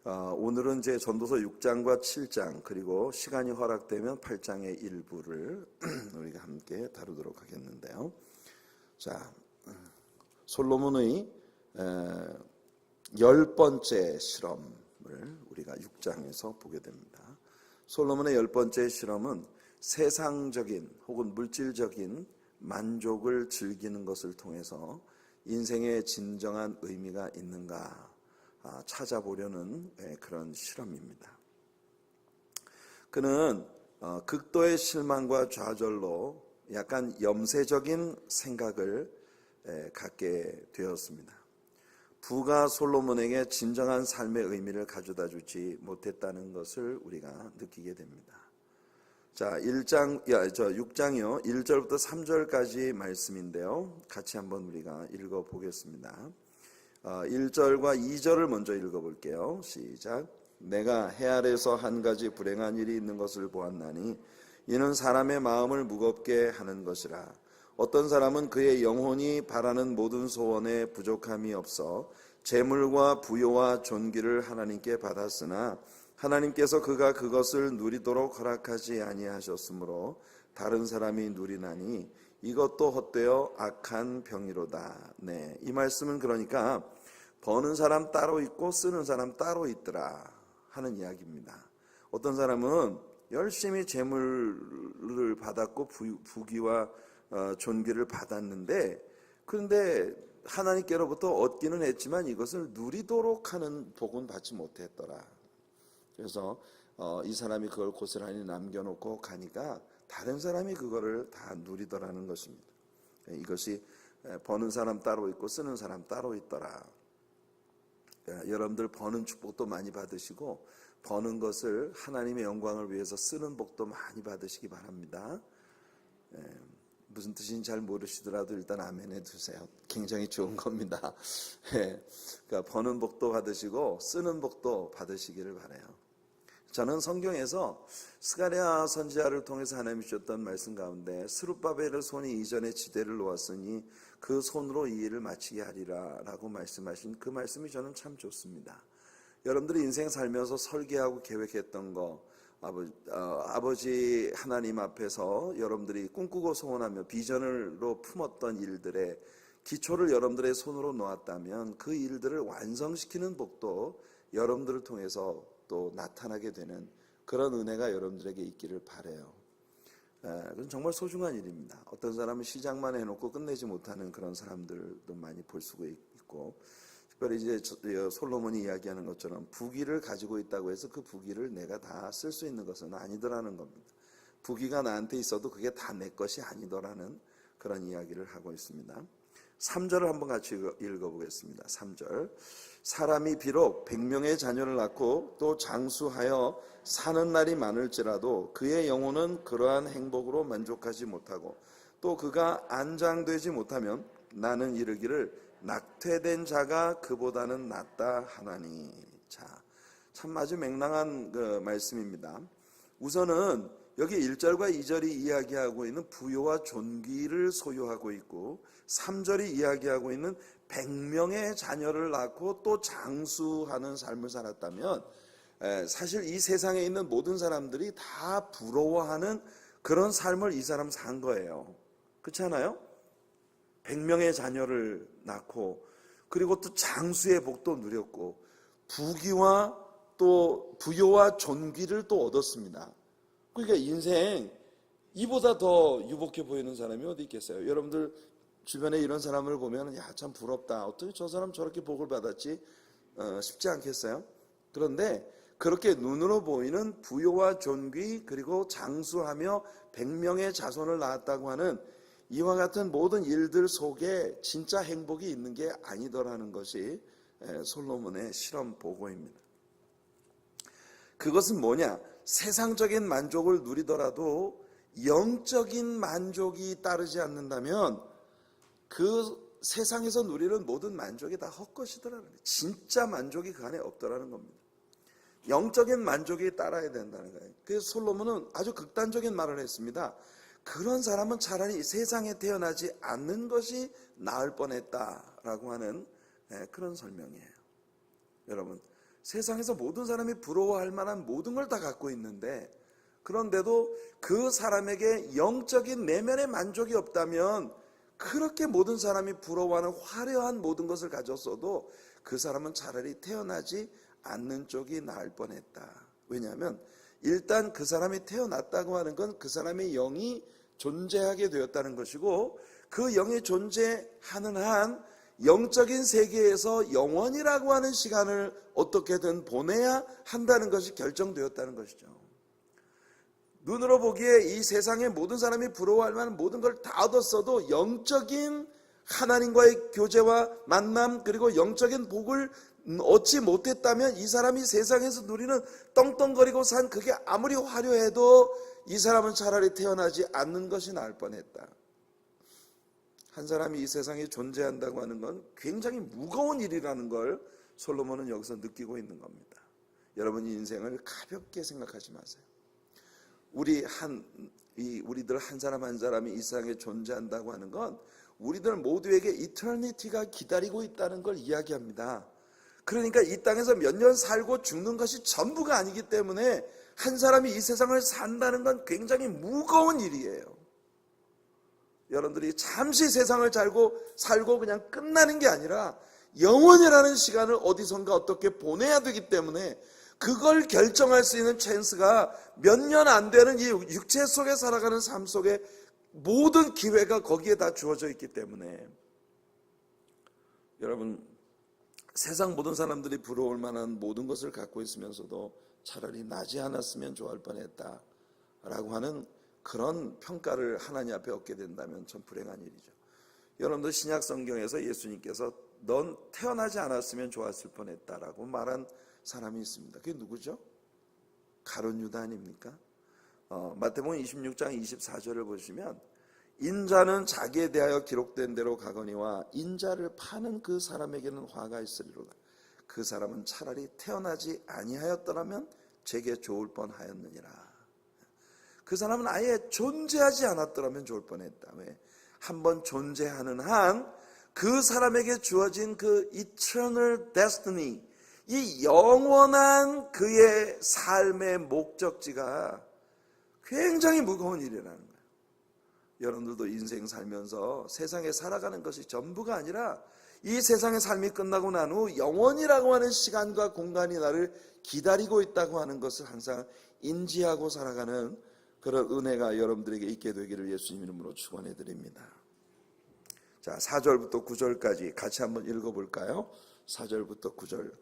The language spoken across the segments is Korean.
오늘은 이제 전도서 6장과 7장 그리고 시간이 허락되면 8장의 일부를 우리가 함께 다루도록 하겠는데요. 자, 솔로몬의 10번째 실험을 우리가 6장에서 보게 됩니다. 솔로몬의 10번째 실험은 세상적인 혹은 물질적인 만족을 즐기는 것을 통해서 인생에 진정한 의미가 있는가 찾아보려는 그런 실험입니다. 그는 극도의 실망과 좌절로 약간 염세적인 생각을 갖게 되었습니다. 부가 솔로몬에게 진정한 삶의 의미를 가져다 주지 못했다는 것을 우리가 느끼게 됩니다. 자, 6장이요. 1절부터 3절까지 말씀인데요. 같이 한번 우리가 읽어보겠습니다. 1절과 2절을 먼저 읽어볼게요. 시작. 내가 해 아래서 한 가지 불행한 일이 있는 것을 보았나니 이는 사람의 마음을 무겁게 하는 것이라. 어떤 사람은 그의 영혼이 바라는 모든 소원에 부족함이 없어 재물과 부요와 존귀를 하나님께 받았으나 하나님께서 그가 그것을 누리도록 허락하지 아니하셨으므로 다른 사람이 누리나니 이것도 헛되어 악한 병이로다. 네, 이 말씀은 그러니까 버는 사람 따로 있고 쓰는 사람 따로 있더라 하는 이야기입니다. 어떤 사람은 열심히 재물을 받았고 부귀와 존귀를 받았는데, 그런데 하나님께로부터 얻기는 했지만 이것을 누리도록 하는 복은 받지 못했더라. 그래서 이 사람이 그걸 고스란히 남겨놓고 가니까 다른 사람이 그거를 다 누리더라는 것입니다. 이것이 버는 사람 따로 있고 쓰는 사람 따로 있더라. 여러분들 버는 축복도 많이 받으시고 버는 것을 하나님의 영광을 위해서 쓰는 복도 많이 받으시기 바랍니다. 무슨 뜻인지 잘 모르시더라도 일단 아멘 해두세요. 굉장히 좋은 겁니다. 그러니까 버는 복도 받으시고 쓰는 복도 받으시기를 바라요. 저는 성경에서 스가랴 선지자를 통해서 하나님이 주셨던 말씀 가운데 스룹바벨의 손이 이전에 지대를 놓았으니 그 손으로 이 일을 마치게 하리라 라고 말씀하신 그 말씀이 저는 참 좋습니다. 여러분들이 인생 살면서 설계하고 계획했던 거, 아버지 하나님 앞에서 여러분들이 꿈꾸고 소원하며 비전으로 품었던 일들의 기초를 여러분들의 손으로 놓았다면 그 일들을 완성시키는 복도 여러분들을 통해서 또 나타나게 되는 그런 은혜가 여러분들에게 있기를 바라요. 그건 정말 소중한 일입니다. 어떤 사람은 시작만 해놓고 끝내지 못하는 그런 사람들도 많이 볼 수가 있고, 특별히 이제 솔로몬이 이야기하는 것처럼 부귀를 가지고 있다고 해서 그 부귀를 내가 다 쓸 수 있는 것은 아니더라는 겁니다. 부귀가 나한테 있어도 그게 다 내 것이 아니더라는 그런 이야기를 하고 있습니다. 3절을 한번 같이 읽어보겠습니다. 3절. 사람이 비록 100명의 자녀를 낳고 또 장수하여 사는 날이 많을지라도 그의 영혼은 그러한 행복으로 만족하지 못하고 또 그가 안장되지 못하면 나는 이르기를 낙퇴된 자가 그보다는 낫다 하나니. 자, 참 아주 맹랑한 그 말씀입니다. 우선은 여기 1절과 2절이 이야기하고 있는 부요와 존귀를 소유하고 있고 3절이 이야기하고 있는 100명의 자녀를 낳고 또 장수하는 삶을 살았다면 사실 이 세상에 있는 모든 사람들이 다 부러워하는 그런 삶을 이 사람 산 거예요. 그렇지 않아요? 100명의 자녀를 낳고 그리고 또 장수의 복도 누렸고 부귀와 또 부요와 존귀를 또 얻었습니다. 그러니까 인생 이보다 더 유복해 보이는 사람이 어디 있겠어요? 여러분들 주변에 이런 사람을 보면 야, 참 부럽다. 어떻게 저 사람 저렇게 복을 받았지? 쉽지 않겠어요? 그런데 그렇게 눈으로 보이는 부요와 존귀 그리고 장수하며 100명의 자손을 낳았다고 하는 이와 같은 모든 일들 속에 진짜 행복이 있는 게 아니더라는 것이 솔로몬의 실험 보고입니다. 그것은 뭐냐? 세상적인 만족을 누리더라도 영적인 만족이 따르지 않는다면 그 세상에서 누리는 모든 만족이 다 헛것이더라는 거예요. 진짜 만족이 그 안에 없더라는 겁니다. 영적인 만족이 따라야 된다는 거예요. 그래서 솔로몬은 아주 극단적인 말을 했습니다. 그런 사람은 차라리 세상에 태어나지 않는 것이 나을 뻔했다라고 하는 그런 설명이에요. 여러분, 세상에서 모든 사람이 부러워할 만한 모든 걸 다 갖고 있는데, 그런데도 그 사람에게 영적인 내면의 만족이 없다면 그렇게 모든 사람이 부러워하는 화려한 모든 것을 가졌어도 그 사람은 차라리 태어나지 않는 쪽이 나을 뻔했다. 왜냐하면 일단 그 사람이 태어났다고 하는 건 그 사람의 영이 존재하게 되었다는 것이고, 그 영이 존재하는 한 영적인 세계에서 영원이라고 하는 시간을 어떻게든 보내야 한다는 것이 결정되었다는 것이죠. 눈으로 보기에 이 세상의 모든 사람이 부러워할 만한 모든 걸 다 얻었어도 영적인 하나님과의 교제와 만남, 그리고 영적인 복을 얻지 못했다면 이 사람이 세상에서 누리는 떵떵거리고 산 그게 아무리 화려해도 이 사람은 차라리 태어나지 않는 것이 나을 뻔했다. 한 사람이 이 세상에 존재한다고 하는 건 굉장히 무거운 일이라는 걸 솔로몬은 여기서 느끼고 있는 겁니다. 여러분, 이 인생을 가볍게 생각하지 마세요. 우리들 한 사람 한 사람이 이 세상에 존재한다고 하는 건 우리들 모두에게 이터니티가 기다리고 있다는 걸 이야기합니다. 그러니까 이 땅에서 몇 년 살고 죽는 것이 전부가 아니기 때문에 한 사람이 이 세상을 산다는 건 굉장히 무거운 일이에요. 여러분들이 잠시 세상을 살고 그냥 끝나는 게 아니라 영원이라는 시간을 어디선가 어떻게 보내야 되기 때문에 그걸 결정할 수 있는 찬스가 몇 년 안 되는 이 육체 속에 살아가는 삶 속에 모든 기회가 거기에 다 주어져 있기 때문에, 여러분, 세상 모든 사람들이 부러울 만한 모든 것을 갖고 있으면서도 차라리 나지 않았으면 좋아할 뻔했다 라고 하는 그런 평가를 하나님 앞에 얻게 된다면 참 불행한 일이죠. 여러분들, 신약 성경에서 예수님께서 넌 태어나지 않았으면 좋았을 뻔했다라고 말한 사람이 있습니다. 그게 누구죠? 가룟 유다 아닙니까? 마태복음 26장 24절을 보시면 인자는 자기에 대하여 기록된 대로 가거니와 인자를 파는 그 사람에게는 화가 있으리로다. 그 사람은 차라리 태어나지 아니하였더라면 제게 좋을 뻔하였느니라. 그 사람은 아예 존재하지 않았더라면 좋을 뻔했다. 왜? 한번 존재하는 한 그 사람에게 주어진 그 eternal destiny, 이 영원한 그의 삶의 목적지가 굉장히 무거운 일이라는 거예요. 여러분들도 인생 살면서 세상에 살아가는 것이 전부가 아니라 이 세상의 삶이 끝나고 난 후 영원이라고 하는 시간과 공간이 나를 기다리고 있다고 하는 것을 항상 인지하고 살아가는 그런 은혜가 여러분들에게 있게 되기를 예수님 이름으로 축원해 드립니다. 자, 4절부터 9절까지 같이 한번 읽어볼까요? 4절부터 9절.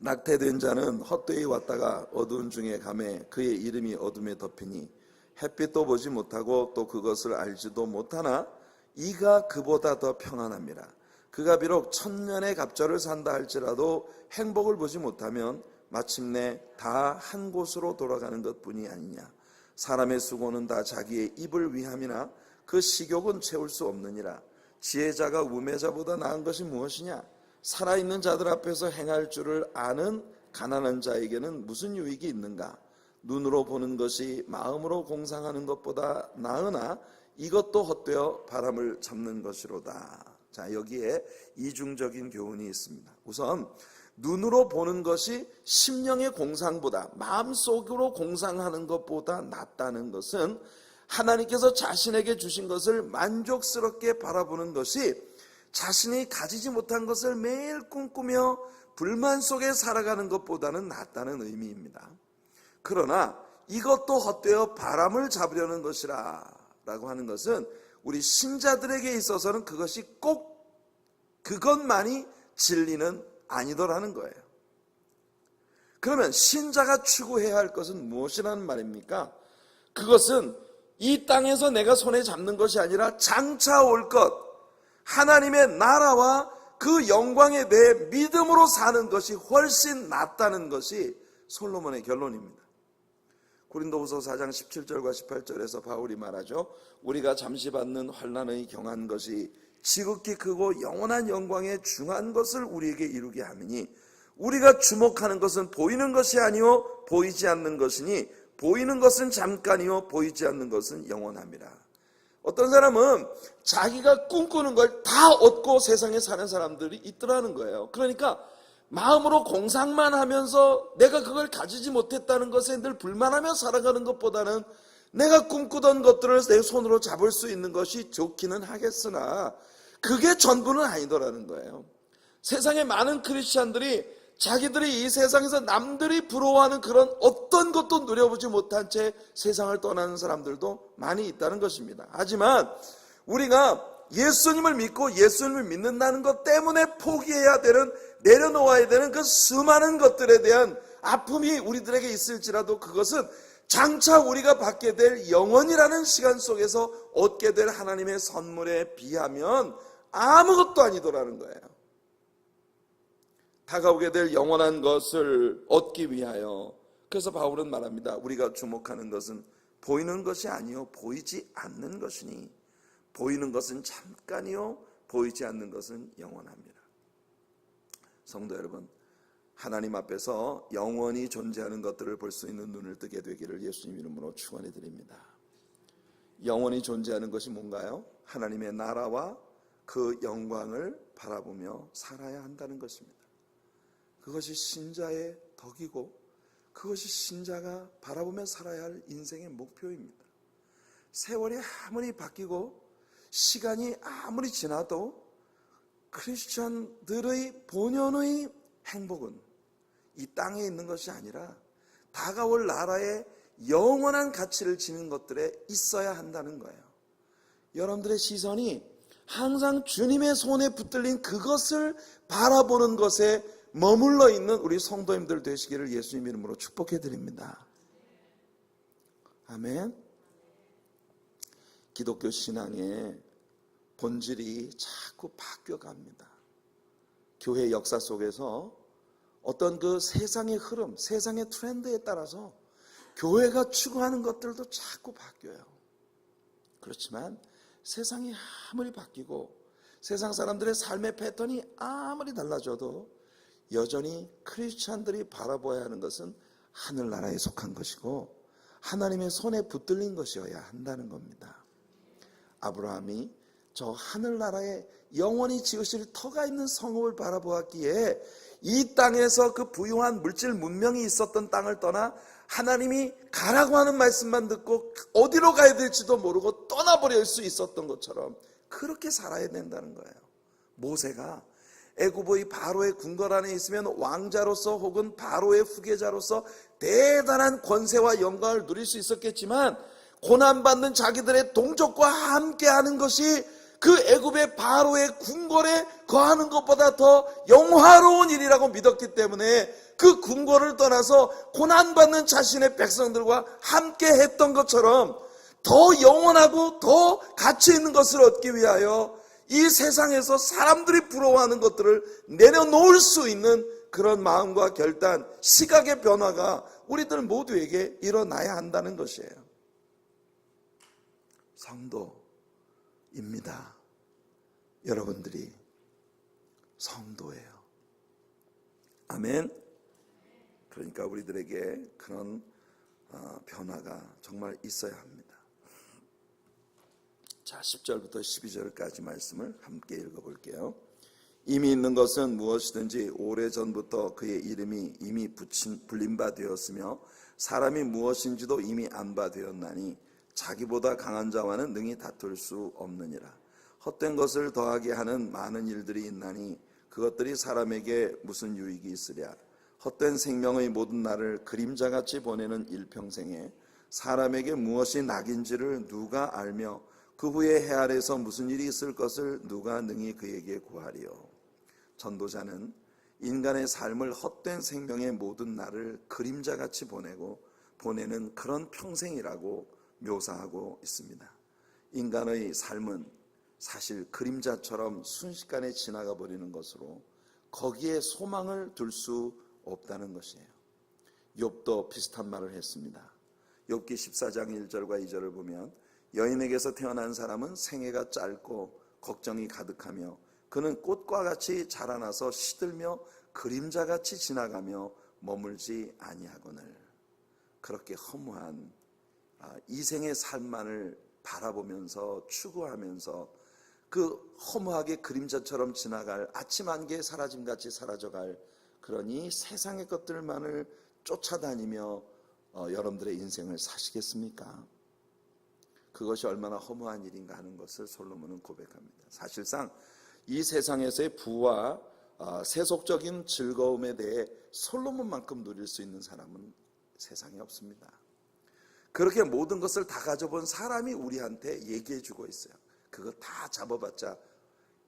낙태된 자는 헛되이 왔다가 어두운 중에 가매 그의 이름이 어둠에 덮이니 햇빛도 보지 못하고 또 그것을 알지도 못하나 이가 그보다 더 평안합니다. 그가 비록 1000년의 갑절을 산다 할지라도 행복을 보지 못하면 마침내 다 한 곳으로 돌아가는 것뿐이 아니냐. 사람의 수고는 다 자기의 입을 위함이나 그 식욕은 채울 수 없느니라. 지혜자가 우매자보다 나은 것이 무엇이냐. 살아있는 자들 앞에서 행할 줄을 아는 가난한 자에게는 무슨 유익이 있는가. 눈으로 보는 것이 마음으로 공상하는 것보다 나으나 이것도 헛되어 바람을 잡는 것이로다. 자, 여기에 이중적인 교훈이 있습니다. 우선 눈으로 보는 것이 심령의 공상보다, 마음속으로 공상하는 것보다 낫다는 것은 하나님께서 자신에게 주신 것을 만족스럽게 바라보는 것이 자신이 가지지 못한 것을 매일 꿈꾸며 불만 속에 살아가는 것보다는 낫다는 의미입니다. 그러나 이것도 헛되어 바람을 잡으려는 것이라 라고 하는 것은 우리 신자들에게 있어서는 그것이 꼭 그것만이 진리는 아니더라는 거예요. 그러면 신자가 추구해야 할 것은 무엇이라는 말입니까? 그것은 이 땅에서 내가 손에 잡는 것이 아니라 장차 올 것, 하나님의 나라와 그 영광에 대해 믿음으로 사는 것이 훨씬 낫다는 것이 솔로몬의 결론입니다. 고린도후서 4장 17절과 18절에서 바울이 말하죠. 우리가 잠시 받는 환난의 경한 것이 지극히 크고 영원한 영광에 중한 것을 우리에게 이루게 하느니 우리가 주목하는 것은 보이는 것이 아니요 보이지 않는 것이니 보이는 것은 잠깐이요 보이지 않는 것은 영원함이라. 어떤 사람은 자기가 꿈꾸는 걸 다 얻고 세상에 사는 사람들이 있더라는 거예요. 그러니까 마음으로 공상만 하면서 내가 그걸 가지지 못했다는 것에 늘 불만하며 살아가는 것보다는 내가 꿈꾸던 것들을 내 손으로 잡을 수 있는 것이 좋기는 하겠으나 그게 전부는 아니더라는 거예요. 세상에 많은 크리스찬들이 자기들이 이 세상에서 남들이 부러워하는 그런 어떤 것도 누려보지 못한 채 세상을 떠나는 사람들도 많이 있다는 것입니다. 하지만 우리가 예수님을 믿고 예수님을 믿는다는 것 때문에 포기해야 되는, 내려놓아야 되는 그 수많은 것들에 대한 아픔이 우리들에게 있을지라도 그것은 장차 우리가 받게 될 영원이라는 시간 속에서 얻게 될 하나님의 선물에 비하면 아무것도 아니더라는 거예요. 다가오게 될 영원한 것을 얻기 위하여, 그래서 바울은 말합니다. 우리가 주목하는 것은 보이는 것이 아니요 보이지 않는 것이니 보이는 것은 잠깐이요 보이지 않는 것은 영원합니다. 성도 여러분, 하나님 앞에서 영원히 존재하는 것들을 볼 수 있는 눈을 뜨게 되기를 예수님 이름으로 축원해 드립니다. 영원히 존재하는 것이 뭔가요? 하나님의 나라와 그 영광을 바라보며 살아야 한다는 것입니다. 그것이 신자의 덕이고 그것이 신자가 바라보며 살아야 할 인생의 목표입니다. 세월이 아무리 바뀌고 시간이 아무리 지나도 크리스천들의 본연의 행복은 이 땅에 있는 것이 아니라 다가올 나라의 영원한 가치를 지닌 것들에 있어야 한다는 거예요. 여러분들의 시선이 항상 주님의 손에 붙들린 그것을 바라보는 것에 머물러 있는 우리 성도님들 되시기를 예수님 이름으로 축복해 드립니다. 아멘. 기독교 신앙의 본질이 자꾸 바뀌어갑니다. 교회 역사 속에서 어떤 그 세상의 흐름, 세상의 트렌드에 따라서 교회가 추구하는 것들도 자꾸 바뀌어요. 그렇지만 세상이 아무리 바뀌고 세상 사람들의 삶의 패턴이 아무리 달라져도 여전히 크리스찬들이 바라봐야 하는 것은 하늘나라에 속한 것이고 하나님의 손에 붙들린 것이어야 한다는 겁니다. 아브라함이 저 하늘나라에 영원히 지으실 터가 있는 성읍을 바라보았기에 이 땅에서 그 부유한 물질 문명이 있었던 땅을 떠나 하나님이 가라고 하는 말씀만 듣고 어디로 가야 될지도 모르고 떠나버릴 수 있었던 것처럼 그렇게 살아야 된다는 거예요. 모세가 애굽의 바로의 궁궐 안에 있으면 왕자로서 혹은 바로의 후계자로서 대단한 권세와 영광을 누릴 수 있었겠지만 고난받는 자기들의 동족과 함께하는 것이 그 애굽의 바로의 궁궐에 거하는 것보다 더 영화로운 일이라고 믿었기 때문에 그 궁궐을 떠나서 고난받는 자신의 백성들과 함께 했던 것처럼 더 영원하고 더 가치 있는 것을 얻기 위하여 이 세상에서 사람들이 부러워하는 것들을 내려놓을 수 있는 그런 마음과 결단, 시각의 변화가 우리들 모두에게 일어나야 한다는 것이에요. 성도입니다. 여러분들이 성도예요. 아멘. 그러니까 우리들에게 그런 변화가 정말 있어야 합니다. 자, 10절부터 12절까지 말씀을 함께 읽어볼게요. 이미 있는 것은 무엇이든지 오래전부터 그의 이름이 이미 불린 바 되었으며 사람이 무엇인지도 이미 안 바 되었나니 자기보다 강한 자와는 능히 다툴 수 없느니라. 헛된 것을 더하게 하는 많은 일들이 있나니 그것들이 사람에게 무슨 유익이 있으랴. 헛된 생명의 모든 날을 그림자같이 보내는 일평생에 사람에게 무엇이 낙인지를 누가 알며 그 후에 해 아래에서 무슨 일이 있을 것을 누가 능히 그에게 구하리요. 전도자는 인간의 삶을 헛된 생명의 모든 날을 그림자같이 보내는 그런 평생이라고 묘사하고 있습니다. 인간의 삶은 사실 그림자처럼 순식간에 지나가 버리는 것으로 거기에 소망을 둘 수 없다는 것이에요. 욥도 비슷한 말을 했습니다. 욥기 14장 1절과 2절을 보면 여인에게서 태어난 사람은 생애가 짧고 걱정이 가득하며 그는 꽃과 같이 자라나서 시들며 그림자같이 지나가며 머물지 아니하거늘. 그렇게 허무한 이생의 삶만을 바라보면서 추구하면서 그 허무하게 그림자처럼 지나갈 아침 안개에 사라짐같이 사라져갈 그러니 세상의 것들만을 쫓아다니며 여러분들의 인생을 사시겠습니까? 그것이 얼마나 허무한 일인가 하는 것을 솔로몬은 고백합니다. 사실상 이 세상에서의 부와 세속적인 즐거움에 대해 솔로몬만큼 누릴 수 있는 사람은 세상에 없습니다. 그렇게 모든 것을 다 가져본 사람이 우리한테 얘기해 주고 있어요. 그거 다 잡아봤자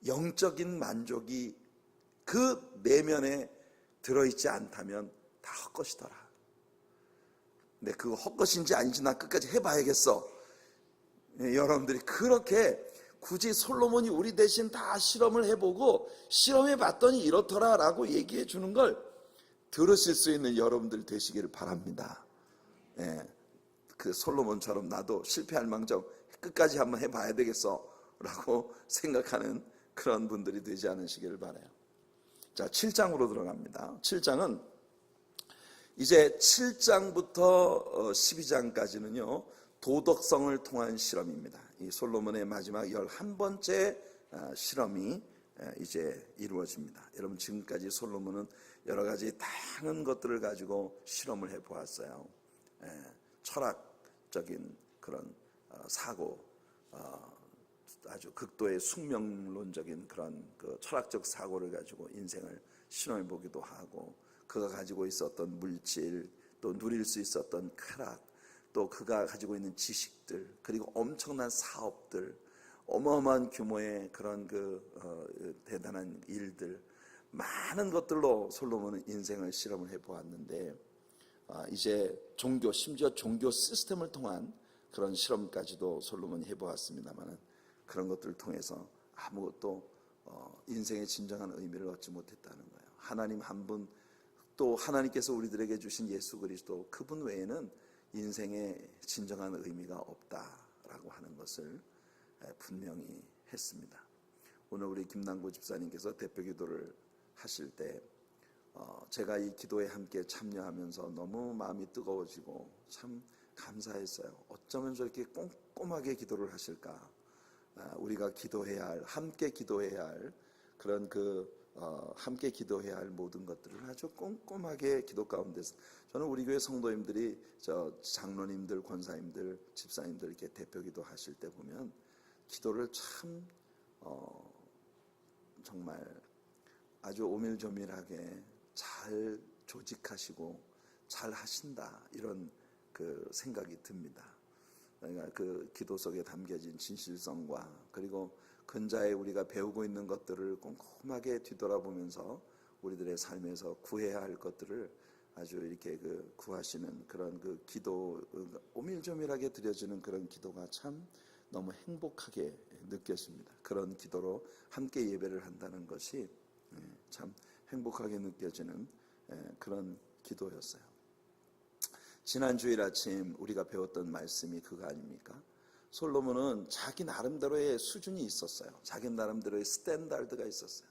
영적인 만족이 그 내면에 들어있지 않다면 다 헛것이더라. 근데 그거 헛것인지 아닌지 난 끝까지 해봐야겠어. 여러분들이 그렇게 굳이 솔로몬이 우리 대신 다 실험을 해보고 실험해봤더니 이렇더라 라고 얘기해 주는 걸 들으실 수 있는 여러분들 되시기를 바랍니다. 그 솔로몬처럼 나도 실패할 망정 끝까지 한번 해봐야 되겠어 라고 생각하는 그런 분들이 되지 않으시기를 바라요. 자, 7장으로 들어갑니다. 7장은 이제 7장부터 12장까지는요 도덕성을 통한 실험입니다. 이 솔로몬의 마지막 11번째 실험이 이제 이루어집니다. 여러분, 지금까지 솔로몬은 여러 가지 다양한 것들을 가지고 실험을 해보았어요. 철학적인 그런 사고, 아주 극도의 숙명론적인 그런 그 철학적 사고를 가지고 인생을 실험해 보기도 하고, 그가 가지고 있었던 물질, 또 누릴 수 있었던 쾌락, 또 그가 가지고 있는 지식들, 그리고 엄청난 사업들, 어마어마한 규모의 그런 대단한 일들, 많은 것들로 솔로몬은 인생을 실험을 해보았는데, 이제 종교, 심지어 종교 시스템을 통한 그런 실험까지도 솔로몬이 해보았습니다만, 그런 것들을 통해서 아무것도 인생의 진정한 의미를 얻지 못했다는 거예요. 하나님 한 분, 또 하나님께서 우리들에게 주신 예수 그리스도, 그분 외에는 인생의 진정한 의미가 없다라고 하는 것을 분명히 했습니다. 오늘 우리 김남구 집사님께서 대표 기도를 하실 때 제가 이 기도에 함께 참여하면서 너무 마음이 뜨거워지고 참 감사했어요. 어쩌면 저렇게 꼼꼼하게 기도를 하실까. 우리가 기도해야 할, 함께 기도해야 할 그런 함께 기도해야 할 모든 것들을 아주 꼼꼼하게 기도 가운데서, 저는 우리 교회 성도님들이 장로님들, 권사님들, 집사님들 이렇게 대표 기도 하실 때 보면 기도를 참 정말 아주 오밀조밀하게 잘 조직하시고 잘 하신다, 이런 그 생각이 듭니다. 그러니까 그 기도 속에 담겨진 진실성과, 그리고 근자에 우리가 배우고 있는 것들을 꼼꼼하게 뒤돌아보면서 우리들의 삶에서 구해야 할 것들을 아주 이렇게 구하시는 그런 기도, 오밀조밀하게 드려지는 그런 기도가 참 너무 행복하게 느껴집니다. 그런 기도로 함께 예배를 한다는 것이 참 행복하게 느껴지는 그런 기도였어요. 지난 주일 아침 우리가 배웠던 말씀이 그거 아닙니까? 솔로몬은 자기 나름대로의 수준이 있었어요. 자기 나름대로의 스탠다드가 있었어요.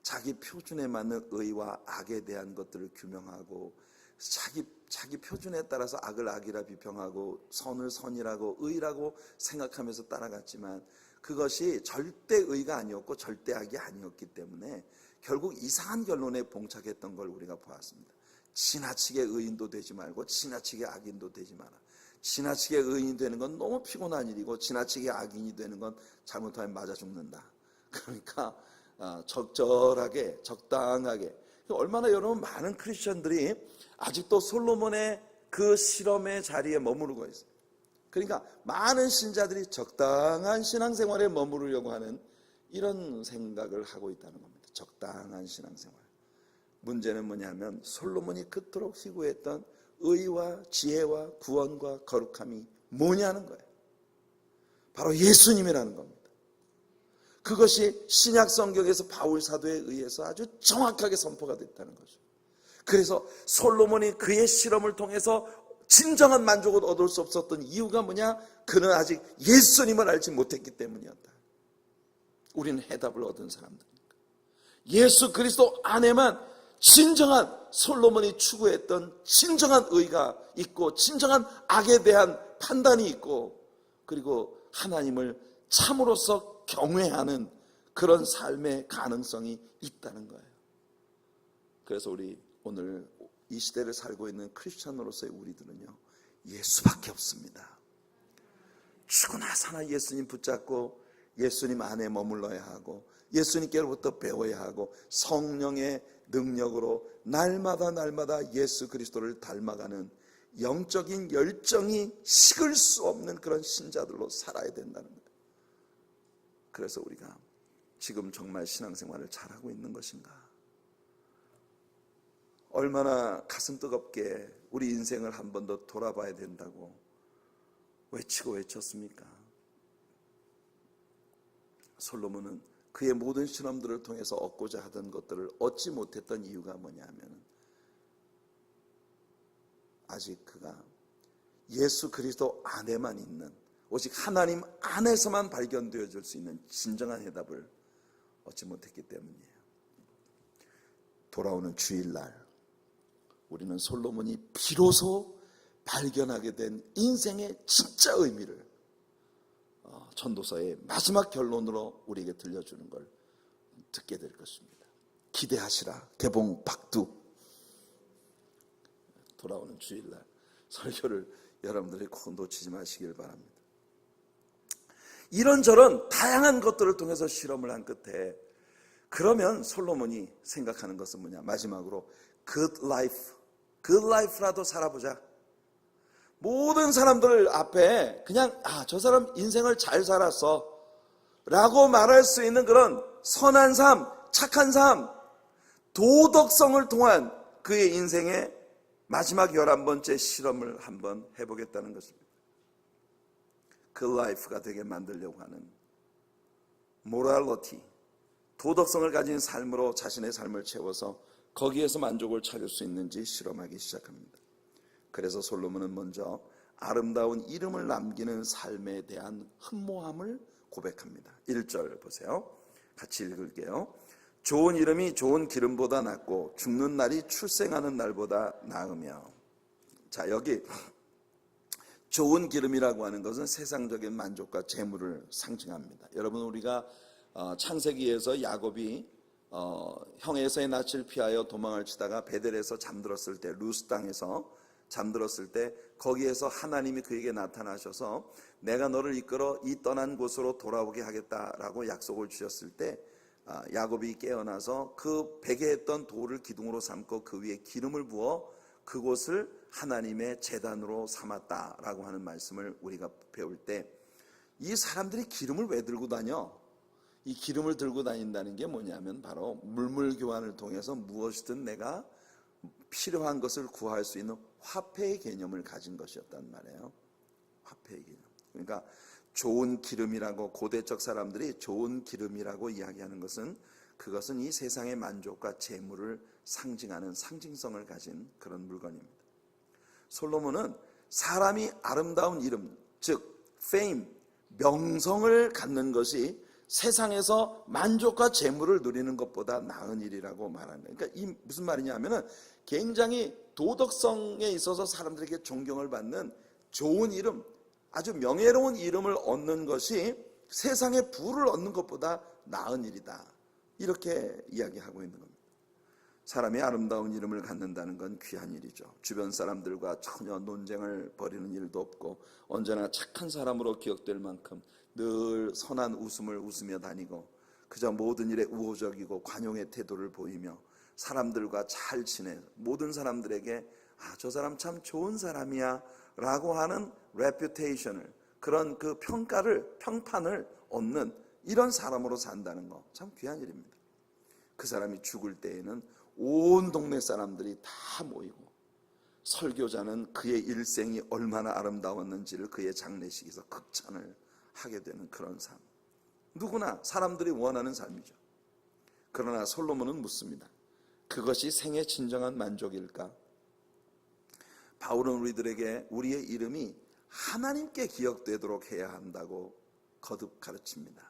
자기 표준에 맞는 의와 악에 대한 것들을 규명하고, 자기 표준에 따라서 악을 악이라 비평하고, 선을 선이라고, 의라고 생각하면서 따라갔지만, 그것이 절대 의가 아니었고 절대 악이 아니었기 때문에 결국 이상한 결론에 봉착했던 걸 우리가 보았습니다. 지나치게 의인도 되지 말고 지나치게 악인도 되지 마라. 지나치게 의인이 되는 건 너무 피곤한 일이고, 지나치게 악인이 되는 건 잘못하면 맞아 죽는다. 그러니까 적절하게, 적당하게. 얼마나 여러분 많은 크리스천들이 아직도 솔로몬의 그 실험의 자리에 머무르고 있어요. 그러니까 많은 신자들이 적당한 신앙생활에 머무르려고 하는 이런 생각을 하고 있다는 겁니다. 적당한 신앙생활. 문제는 뭐냐면 솔로몬이 그토록 희구했던 의와 지혜와 구원과 거룩함이 뭐냐는 거예요. 바로 예수님이라는 겁니다. 그것이 신약 성경에서 바울 사도에 의해서 아주 정확하게 선포가 됐다는 거죠. 그래서 솔로몬이 그의 실험을 통해서 진정한 만족을 얻을 수 없었던 이유가 뭐냐? 그는 아직 예수님을 알지 못했기 때문이었다. 우리는 해답을 얻은 사람들입니다. 예수 그리스도 안에만 진정한 솔로몬이 추구했던 진정한 의가 있고, 진정한 악에 대한 판단이 있고, 그리고 하나님을 참으로서 경외하는 그런 삶의 가능성이 있다는 거예요. 그래서 우리 오늘 이 시대를 살고 있는 크리스천으로서의 우리들은요, 예수밖에 없습니다. 죽으나 사나 예수님 붙잡고 예수님 안에 머물러야 하고 예수님께로부터 배워야 하고 성령의 능력으로 날마다 예수 그리스도를 닮아가는 영적인 열정이 식을 수 없는 그런 신자들로 살아야 된다는 거예요. 그래서 우리가 지금 정말 신앙생활을 잘하고 있는 것인가? 얼마나 가슴 뜨겁게 우리 인생을 한 번 더 돌아봐야 된다고 외쳤습니까? 솔로몬은 그의 모든 실험들을 통해서 얻고자 하던 것들을 얻지 못했던 이유가 뭐냐면 아직 그가 예수 그리스도 안에만 있는, 오직 하나님 안에서만 발견되어질 수 있는 진정한 해답을 얻지 못했기 때문이에요. 돌아오는 주일날 우리는 솔로몬이 비로소 발견하게 된 인생의 진짜 의미를 전도서의 마지막 결론으로 우리에게 들려주는 걸 듣게 될 것입니다. 기대하시라. 개봉 박두. 돌아오는 주일날 설교를 여러분들이 꼭 놓치지 마시길 바랍니다. 이런저런 다양한 것들을 통해서 실험을 한 끝에 그러면 솔로몬이 생각하는 것은 뭐냐? 마지막으로 good life라도 살아보자. 모든 사람들 앞에 그냥 저 사람 인생을 잘 살았어 라고 말할 수 있는 그런 선한 삶, 착한 삶, 도덕성을 통한 그의 인생의 마지막 11번째 실험을 한번 해보겠다는 것입니다. 그 라이프가 되게 만들려고 하는 모랄리티, 도덕성을 가진 삶으로 자신의 삶을 채워서 거기에서 만족을 찾을 수 있는지 실험하기 시작합니다. 그래서 솔로몬은 먼저 아름다운 이름을 남기는 삶에 대한 흠모함을 고백합니다. 1절 보세요. 같이 읽을게요. 좋은 이름이 좋은 기름보다 낫고 죽는 날이 출생하는 날보다 나으며. 자, 여기 좋은 기름이라고 하는 것은 세상적인 만족과 재물을 상징합니다. 여러분, 우리가 창세기에서 야곱이 형에서의 낯을 피하여 도망을 치다가 베델에서 잠들었을 때, 루스 땅에서 잠들었을 때 거기에서 하나님이 그에게 나타나셔서 내가 너를 이끌어 이 떠난 곳으로 돌아오게 하겠다라고 약속을 주셨을 때 야곱이 깨어나서 그 베게 했던 돌을 기둥으로 삼고 그 위에 기름을 부어 그곳을 하나님의 제단으로 삼았다라고 하는 말씀을 우리가 배울 때, 이 사람들이 기름을 왜 들고 다녀? 이 기름을 들고 다닌다는 게 뭐냐면 바로 물물 교환을 통해서 무엇이든 내가 필요한 것을 구할 수 있는 화폐의 개념을 가진 것이었단 말이에요. 화폐의 개념. 그러니까 좋은 기름이라고, 고대적 사람들이 좋은 기름이라고 이야기하는 것은 그것은 이 세상의 만족과 재물을 상징하는 상징성을 가진 그런 물건입니다. 솔로몬은 사람이 아름다운 이름, 즉 fame, 명성을 갖는 것이 세상에서 만족과 재물을 누리는 것보다 나은 일이라고 말합니다. 그러니까 이 무슨 말이냐 하면은 굉장히 도덕성에 있어서 사람들에게 존경을 받는 좋은 이름, 아주 명예로운 이름을 얻는 것이 세상의 부를 얻는 것보다 나은 일이다. 이렇게 이야기하고 있는 겁니다. 사람이 아름다운 이름을 갖는다는 건 귀한 일이죠. 주변 사람들과 전혀 논쟁을 벌이는 일도 없고 언제나 착한 사람으로 기억될 만큼 늘 선한 웃음을 웃으며 다니고 그저 모든 일에 우호적이고 관용의 태도를 보이며 사람들과 잘 지내, 모든 사람들에게 저 사람 참 좋은 사람이야 라고 하는 레퓨테이션을, 그런 그 평판을 얻는 이런 사람으로 산다는 거 참 귀한 일입니다. 그 사람이 죽을 때에는 온 동네 사람들이 다 모이고 설교자는 그의 일생이 얼마나 아름다웠는지를 그의 장례식에서 극찬을 하게 되는 그런 삶, 누구나 사람들이 원하는 삶이죠. 그러나 솔로몬은 묻습니다. 그것이 생의 진정한 만족일까? 바울은 우리들에게 우리의 이름이 하나님께 기억되도록 해야 한다고 거듭 가르칩니다.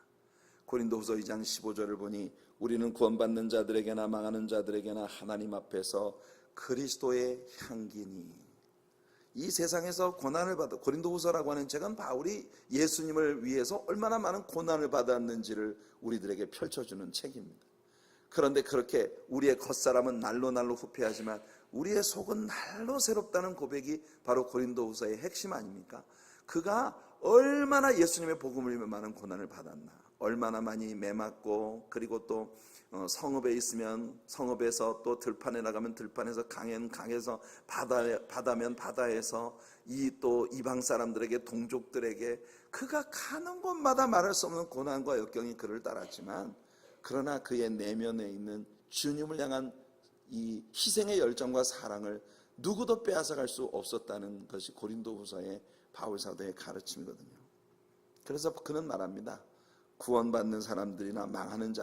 고린도후서 2장 15절을 보니 우리는 구원받는 자들에게나 망하는 자들에게나 하나님 앞에서 그리스도의 향기니. 이 세상에서 고난을 받아, 고린도후서라고 하는 책은 바울이 예수님을 위해서 얼마나 많은 고난을 받았는지를 우리들에게 펼쳐주는 책입니다. 그런데 그렇게 우리의 겉사람은 날로 날로 후패하지만 우리의 속은 날로 새롭다는 고백이 바로 고린도후서의 핵심 아닙니까? 그가 얼마나 예수님의 복음을 위해 많은 고난을 받았나, 얼마나 많이 매맞고, 그리고 또 성읍에 있으면 성읍에서, 또 들판에 나가면 들판에서, 강에는 강에서, 바다면 바다에서, 또 이방 사람들에게, 동족들에게 그가 가는 곳마다 말할 수 없는 고난과 역경이 그를 따랐지만, 그러나 그의 내면에 있는 주님을 향한 이 희생의 열정과 사랑을 누구도 빼앗아갈 수 없었다는 것이 고린도후서의 바울 사도의 가르침이거든요. 그래서 그는 말합니다. 구원받는 사람들이나 망하는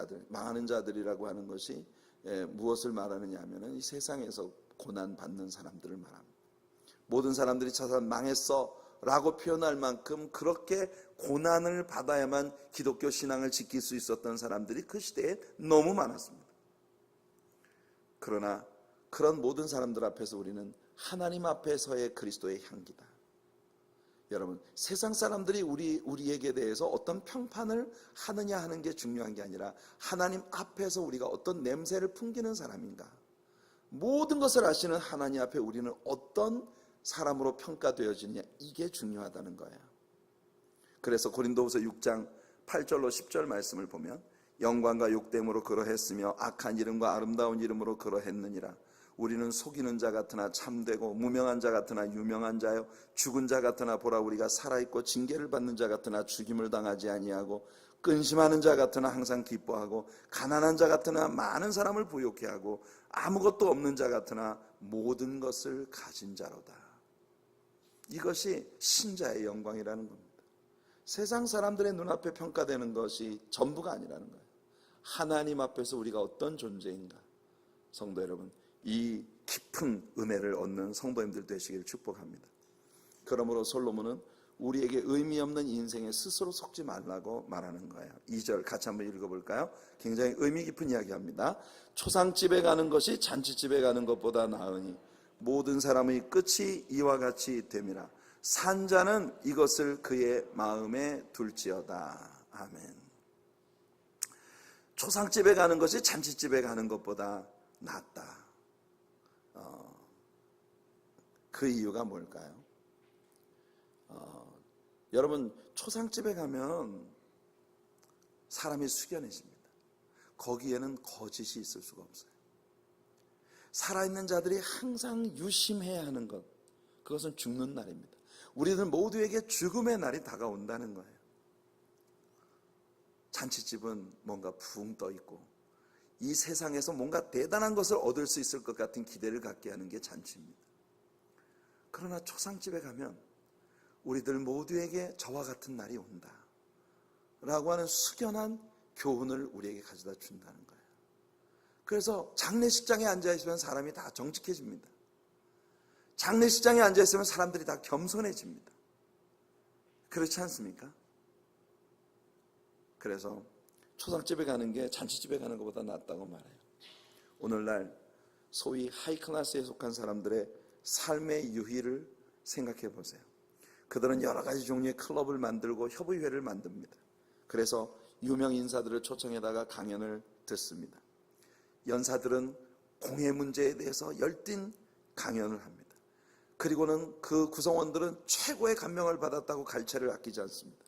자들이라고 하는 것이 무엇을 말하느냐 하면은 이 세상에서 고난받는 사람들을 말합니다. 모든 사람들이 저 사람 망했어 라고 표현할 만큼 그렇게 고난을 받아야만 기독교 신앙을 지킬 수 있었던 사람들이 그 시대에 너무 많았습니다. 그러나 그런 모든 사람들 앞에서 우리는 하나님 앞에서의 그리스도의 향기다. 여러분, 세상 사람들이 우리에게 대해서 어떤 평판을 하느냐 하는 게 중요한 게 아니라 하나님 앞에서 우리가 어떤 냄새를 풍기는 사람인가, 모든 것을 아시는 하나님 앞에 우리는 어떤 사람으로 평가되어지느냐, 이게 중요하다는 거예요. 그래서 고린도후서 6장 8절로 10절 말씀을 보면 영광과 욕됨으로 그러했으며 악한 이름과 아름다운 이름으로 그러했느니라. 우리는 속이는 자 같으나 참되고 무명한 자 같으나 유명한 자요, 죽은 자 같으나 보라 우리가 살아있고 징계를 받는 자 같으나 죽임을 당하지 아니하고, 근심하는 자 같으나 항상 기뻐하고, 가난한 자 같으나 많은 사람을 부욕해 하고, 아무것도 없는 자 같으나 모든 것을 가진 자로다. 이것이 신자의 영광이라는 겁니다. 세상 사람들의 눈앞에 평가되는 것이 전부가 아니라는 거예요. 하나님 앞에서 우리가 어떤 존재인가. 성도 여러분, 이 깊은 은혜를 얻는 성도님들 되시기를 축복합니다. 그러므로 솔로몬은 우리에게 의미 없는 인생에 스스로 속지 말라고 말하는 거예요. 2절 같이 한번 읽어볼까요? 굉장히 의미 깊은 이야기합니다. 초상집에 가는 것이 잔치집에 가는 것보다 나으니 모든 사람의 끝이 이와 같이 됨이라. 산자는 이것을 그의 마음에 둘지어다. 아멘. 초상집에 가는 것이 잔치집에 가는 것보다 낫다. 그 이유가 뭘까요? 여러분, 초상집에 가면 사람이 숙연해집니다. 거기에는 거짓이 있을 수가 없어요. 살아있는 자들이 항상 유심해야 하는 것, 그것은 죽는 날입니다. 우리들 모두에게 죽음의 날이 다가온다는 거예요. 잔치집은 뭔가 붕 떠있고 이 세상에서 뭔가 대단한 것을 얻을 수 있을 것 같은 기대를 갖게 하는 게 잔치입니다. 그러나 초상집에 가면 우리들 모두에게 저와 같은 날이 온다 라고 하는 숙연한 교훈을 우리에게 가져다 준다는 거예요. 그래서 장례식장에 앉아있으면 사람이 다 정직해집니다. 장례식장에 앉아있으면 사람들이 다 겸손해집니다. 그렇지 않습니까? 그래서 초상집에 가는 게 잔치집에 가는 것보다 낫다고 말해요. 오늘날 소위 하이클래스에 속한 사람들의 삶의 유희를 생각해 보세요. 그들은 여러 가지 종류의 클럽을 만들고 협의회를 만듭니다. 그래서 유명 인사들을 초청해다가 강연을 듣습니다. 연사들은 공해 문제에 대해서 열띤 강연을 합니다. 그리고는 그 구성원들은 최고의 감명을 받았다고 갈채를 아끼지 않습니다.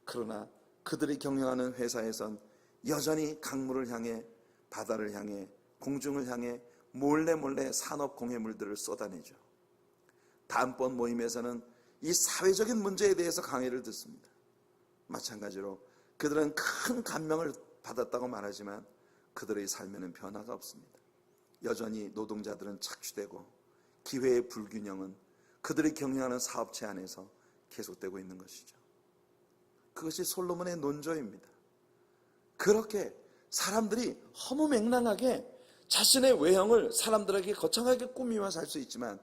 그러나 그들이 경영하는 회사에선 여전히 강물을 향해, 바다를 향해, 공중을 향해 몰래 산업 공해물들을 쏟아내죠. 다음번 모임에서는 이 사회적인 문제에 대해서 강의를 듣습니다. 마찬가지로 그들은 큰 감명을 받았다고 말하지만 그들의 삶에는 변화가 없습니다. 여전히 노동자들은 착취되고 기회의 불균형은 그들이 경영하는 사업체 안에서 계속되고 있는 것이죠. 그것이 솔로몬의 논조입니다. 그렇게 사람들이 허무맹랑하게 자신의 외형을 사람들에게 거창하게 꾸미며 살 수 있지만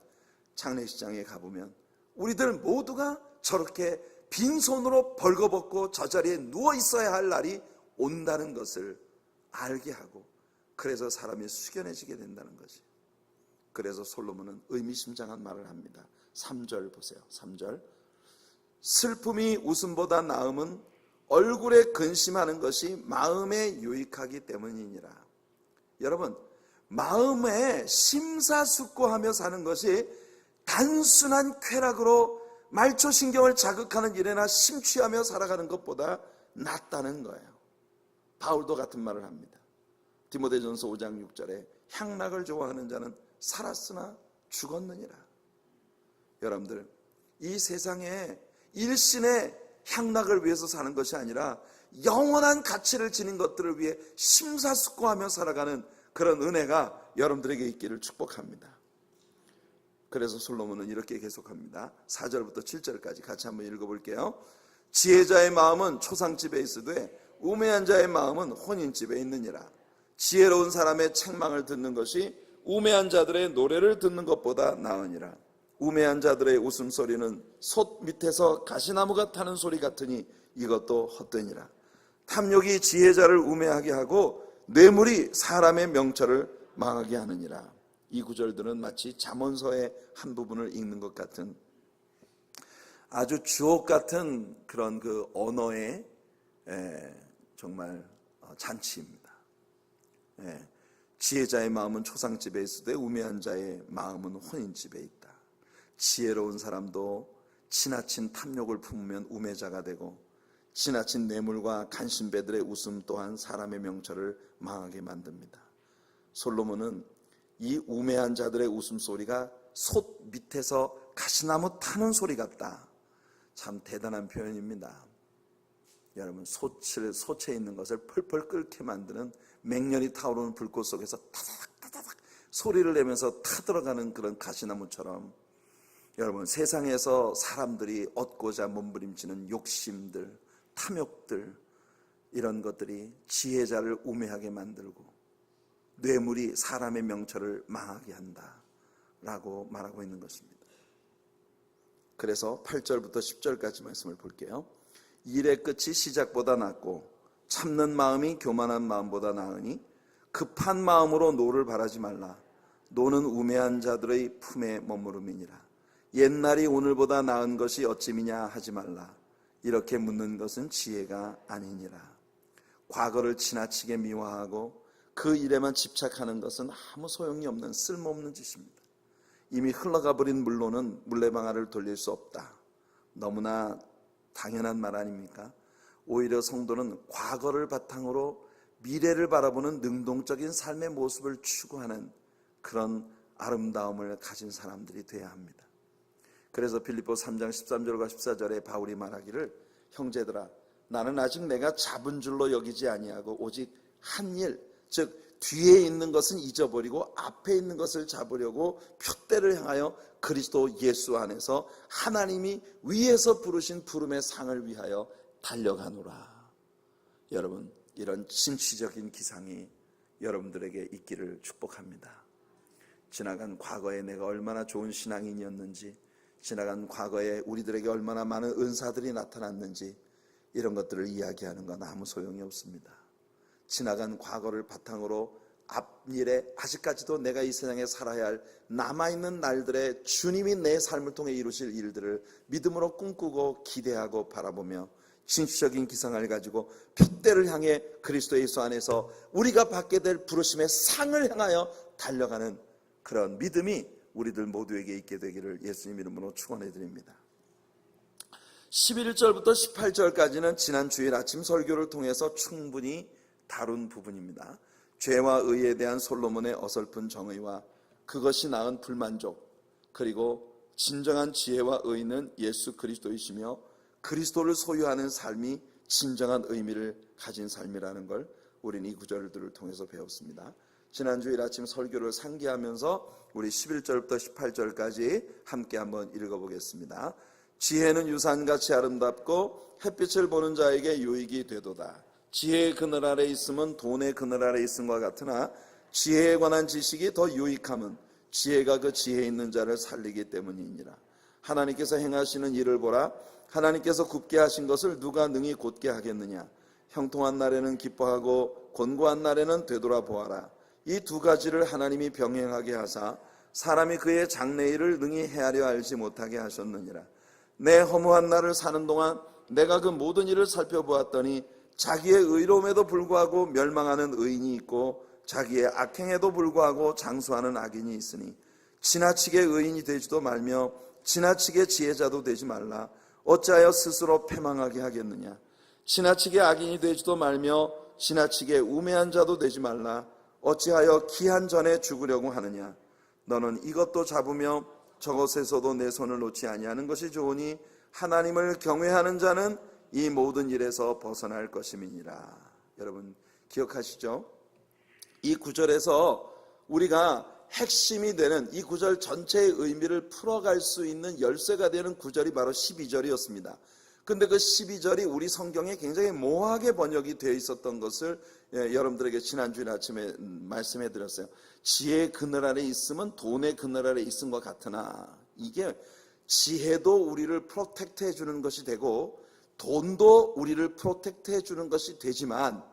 장례식장에 가보면 우리들 모두가 저렇게 빈손으로 벌거벗고 저 자리에 누워 있어야 할 날이 온다는 것을 알게 하고, 그래서 사람이 숙연해지게 된다는 것이. 그래서 솔로몬은 의미심장한 말을 합니다. 3절 보세요. 3절. 슬픔이 웃음보다 나음은 얼굴에 근심하는 것이 마음에 유익하기 때문이니라. 여러분, 마음에 심사숙고하며 사는 것이 단순한 쾌락으로 말초신경을 자극하는 일에나 심취하며 살아가는 것보다 낫다는 거예요. 바울도 같은 말을 합니다. 디모데전서 5장 6절에 향락을 좋아하는 자는 살았으나 죽었느니라. 여러분들, 이 세상에 일신의 향락을 위해서 사는 것이 아니라 영원한 가치를 지닌 것들을 위해 심사숙고하며 살아가는 그런 은혜가 여러분들에게 있기를 축복합니다. 그래서 솔로몬은 이렇게 계속합니다. 4절부터 7절까지 같이 한번 읽어볼게요. 지혜자의 마음은 초상집에 있으되 우매한 자의 마음은 혼인집에 있느니라. 지혜로운 사람의 책망을 듣는 것이 우매한 자들의 노래를 듣는 것보다 나으니라. 우매한 자들의 웃음소리는 솥 밑에서 가시나무가 타는 소리 같으니 이것도 헛되니라. 탐욕이 지혜자를 우매하게 하고 뇌물이 사람의 명철을 망하게 하느니라. 이 구절들은 마치 잠언서의 한 부분을 읽는 것 같은 아주 주옥 같은 그런 그 언어의 정말 잔치입니다. 지혜자의 마음은 초상집에 있으되 우매한 자의 마음은 혼인집에 있다. 지혜로운 사람도 지나친 탐욕을 품으면 우매자가 되고 지나친 뇌물과 간신배들의 웃음 또한 사람의 명철을 망하게 만듭니다. 솔로몬은 이 우매한 자들의 웃음소리가 솥 밑에서 가시나무 타는 소리 같다. 참 대단한 표현입니다. 여러분, 솥에 있는 것을 펄펄 끓게 만드는 맹렬히 타오르는 불꽃 속에서 타닥타닥 소리를 내면서 타들어가는 그런 가시나무처럼 여러분, 세상에서 사람들이 얻고자 몸부림치는 욕심들, 탐욕들, 이런 것들이 지혜자를 우매하게 만들고 뇌물이 사람의 명철을 망하게 한다라고 말하고 있는 것입니다. 그래서 8절부터 10절까지 말씀을 볼게요. 일의 끝이 시작보다 낫고 참는 마음이 교만한 마음보다 나으니 급한 마음으로 노를 바라지 말라. 노는 우매한 자들의 품에 머무름이니라. 옛날이 오늘보다 나은 것이 어찌미냐 하지 말라. 이렇게 묻는 것은 지혜가 아니니라. 과거를 지나치게 미화하고 그 일에만 집착하는 것은 아무 소용이 없는 쓸모없는 짓입니다. 이미 흘러가 버린 물로는 물레방아를 돌릴 수 없다. 너무나 당연한 말 아닙니까? 오히려 성도는 과거를 바탕으로 미래를 바라보는 능동적인 삶의 모습을 추구하는 그런 아름다움을 가진 사람들이 되어야 합니다. 그래서 빌립보 3장 13절과 14절에 바울이 말하기를 형제들아 나는 아직 내가 잡은 줄로 여기지 아니하고 오직 한 일, 즉 뒤에 있는 것은 잊어버리고 앞에 있는 것을 잡으려고 표대를 향하여 그리스도 예수 안에서 하나님이 위에서 부르신 부름의 상을 위하여 달려가노라. 여러분, 이런 진취적인 기상이 여러분들에게 있기를 축복합니다. 지나간 과거에 내가 얼마나 좋은 신앙인이었는지, 지나간 과거에 우리들에게 얼마나 많은 은사들이 나타났는지 이런 것들을 이야기하는 건 아무 소용이 없습니다. 지나간 과거를 바탕으로 앞일에 아직까지도 내가 이 세상에 살아야 할 남아있는 날들에 주님이 내 삶을 통해 이루실 일들을 믿음으로 꿈꾸고 기대하고 바라보며 진취적인 기상을 가지고 표대를 향해 그리스도 예수 안에서 우리가 받게 될 부르심의 상을 향하여 달려가는 그런 믿음이 우리들 모두에게 있게 되기를 예수님 이름으로 축원해 드립니다. 11절부터 18절까지는 지난 주일 아침 설교를 통해서 충분히 다룬 부분입니다. 죄와 의에 대한 솔로몬의 어설픈 정의와 그것이 낳은 불만족, 그리고 진정한 지혜와 의는 예수 그리스도이시며 그리스도를 소유하는 삶이 진정한 의미를 가진 삶이라는 걸 우리는 이 구절들을 통해서 배웠습니다. 지난주일 아침 설교를 상기하면서 우리 11절부터 18절까지 함께 한번 읽어보겠습니다. 지혜는 유산같이 아름답고 햇빛을 보는 자에게 유익이 되도다. 지혜의 그늘 아래 있음은 돈의 그늘 아래 있음과 같으나 지혜에 관한 지식이 더 유익함은 지혜가 그 지혜 있는 자를 살리기 때문이니라. 하나님께서 행하시는 일을 보라. 하나님께서 굽게 하신 것을 누가 능히 곧게 하겠느냐. 형통한 날에는 기뻐하고 곤고한 날에는 되돌아보아라. 이 두 가지를 하나님이 병행하게 하사 사람이 그의 장래일을 능히 헤아려 알지 못하게 하셨느니라. 내 허무한 날을 사는 동안 내가 그 모든 일을 살펴보았더니 자기의 의로움에도 불구하고 멸망하는 의인이 있고 자기의 악행에도 불구하고 장수하는 악인이 있으니 지나치게 의인이 되지도 말며 지나치게 지혜자도 되지 말라. 어찌하여 스스로 패망하게 하겠느냐. 지나치게 악인이 되지도 말며 지나치게 우매한 자도 되지 말라. 어찌하여 기한 전에 죽으려고 하느냐. 너는 이것도 잡으며 저것에서도 내 손을 놓지 아니하는 것이 좋으니 하나님을 경외하는 자는 이 모든 일에서 벗어날 것임이니라. 여러분 기억하시죠? 이 구절에서 우리가 핵심이 되는 이 구절 전체의 의미를 풀어갈 수 있는 열쇠가 되는 구절이 바로 12절이었습니다. 근데 그 12절이 우리 성경에 굉장히 모호하게 번역이 되어 있었던 것을 여러분들에게 지난주에 아침에 말씀해 드렸어요. 지혜의 그늘 아래 있으면 돈의 그늘 아래 있은 것 같으나, 이게 지혜도 우리를 프로텍트 해주는 것이 되고 돈도 우리를 프로텍트 해주는 것이 되지만,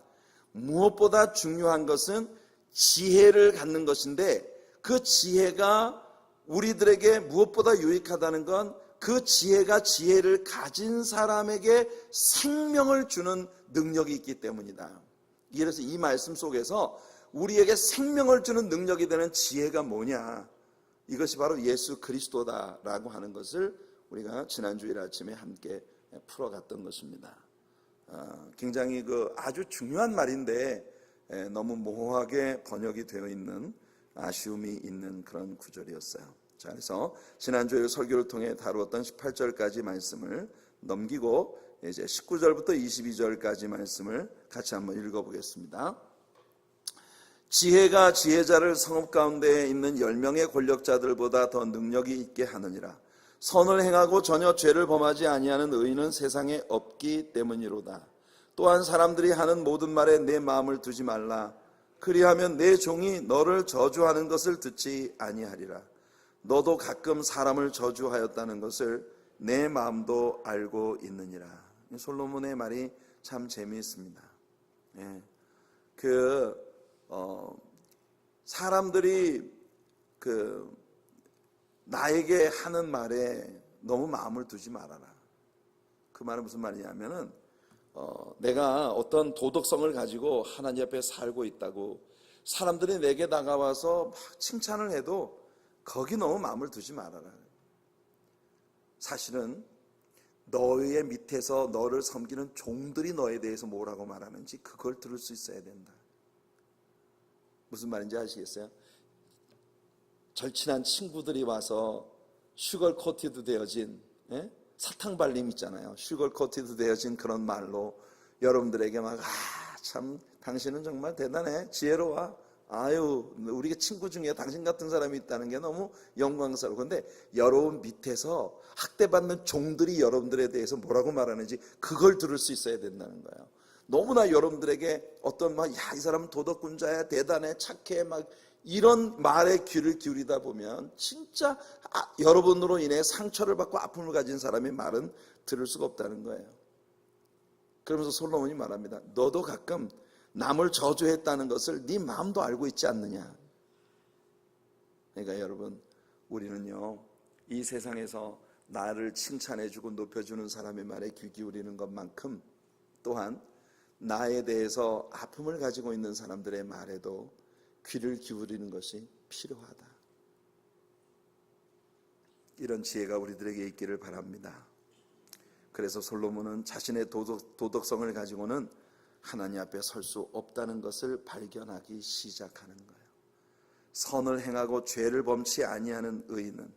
무엇보다 중요한 것은 지혜를 갖는 것인데, 그 지혜가 우리들에게 무엇보다 유익하다는 건 그 지혜가 지혜를 가진 사람에게 생명을 주는 능력이 있기 때문이다. 그래서 이 말씀 속에서 우리에게 생명을 주는 능력이 되는 지혜가 뭐냐, 이것이 바로 예수 그리스도다라고 하는 것을 우리가 지난주일 아침에 함께 풀어갔던 것입니다. 굉장히 아주 중요한 말인데 너무 모호하게 번역이 되어 있는 아쉬움이 있는 그런 구절이었어요. 자, 그래서 지난주에 설교를 통해 다루었던 18절까지 말씀을 넘기고 이제 19절부터 22절까지 말씀을 같이 한번 읽어보겠습니다. 지혜가 지혜자를 성읍 가운데 있는 10명의 권력자들보다 더 능력이 있게 하느니라. 선을 행하고 전혀 죄를 범하지 아니하는 의인은 세상에 없기 때문이로다. 또한 사람들이 하는 모든 말에 내 마음을 두지 말라. 그리하면 내 종이 너를 저주하는 것을 듣지 아니하리라. 너도 가끔 사람을 저주하였다는 것을 내 마음도 알고 있느니라. 솔로몬의 말이 참 재미있습니다. 사람들이 나에게 하는 말에 너무 마음을 두지 말아라. 그 말은 무슨 말이냐면은 내가 어떤 도덕성을 가지고 하나님 앞에 살고 있다고 사람들이 내게 다가와서 막 칭찬을 해도 거기 너무 마음을 두지 말아라. 사실은 너의 밑에서 너를 섬기는 종들이 너에 대해서 뭐라고 말하는지 그걸 들을 수 있어야 된다. 무슨 말인지 아시겠어요? 절친한 친구들이 와서 슈걸 코티드 되어진 사탕 발림 있잖아요. 슈걸 코티드 되어진 그런 말로 여러분들에게 막 참 당신은 정말 대단해, 지혜로워, 아유 우리 친구 중에 당신 같은 사람이 있다는 게 너무 영광스러워. 그런데 여러분 밑에서 학대받는 종들이 여러분들에 대해서 뭐라고 말하는지 그걸 들을 수 있어야 된다는 거예요. 너무나 여러분들에게 어떤 이 사람은 도덕군자야, 대단해, 착해, 이런 말에 귀를 기울이다 보면 진짜 여러분으로 인해 상처를 받고 아픔을 가진 사람의 말은 들을 수가 없다는 거예요. 그러면서 솔로몬이 말합니다. 너도 가끔 남을 저주했다는 것을 네 마음도 알고 있지 않느냐. 그러니까 여러분, 우리는요 이 세상에서 나를 칭찬해주고 높여주는 사람의 말에 귀 기울이는 것만큼 또한 나에 대해서 아픔을 가지고 있는 사람들의 말에도 귀를 기울이는 것이 필요하다. 이런 지혜가 우리들에게 있기를 바랍니다. 그래서 솔로몬은 자신의 도덕성을 가지고는 하나님 앞에 설 수 없다는 것을 발견하기 시작하는 거예요. 선을 행하고 죄를 범치 아니하는 의인은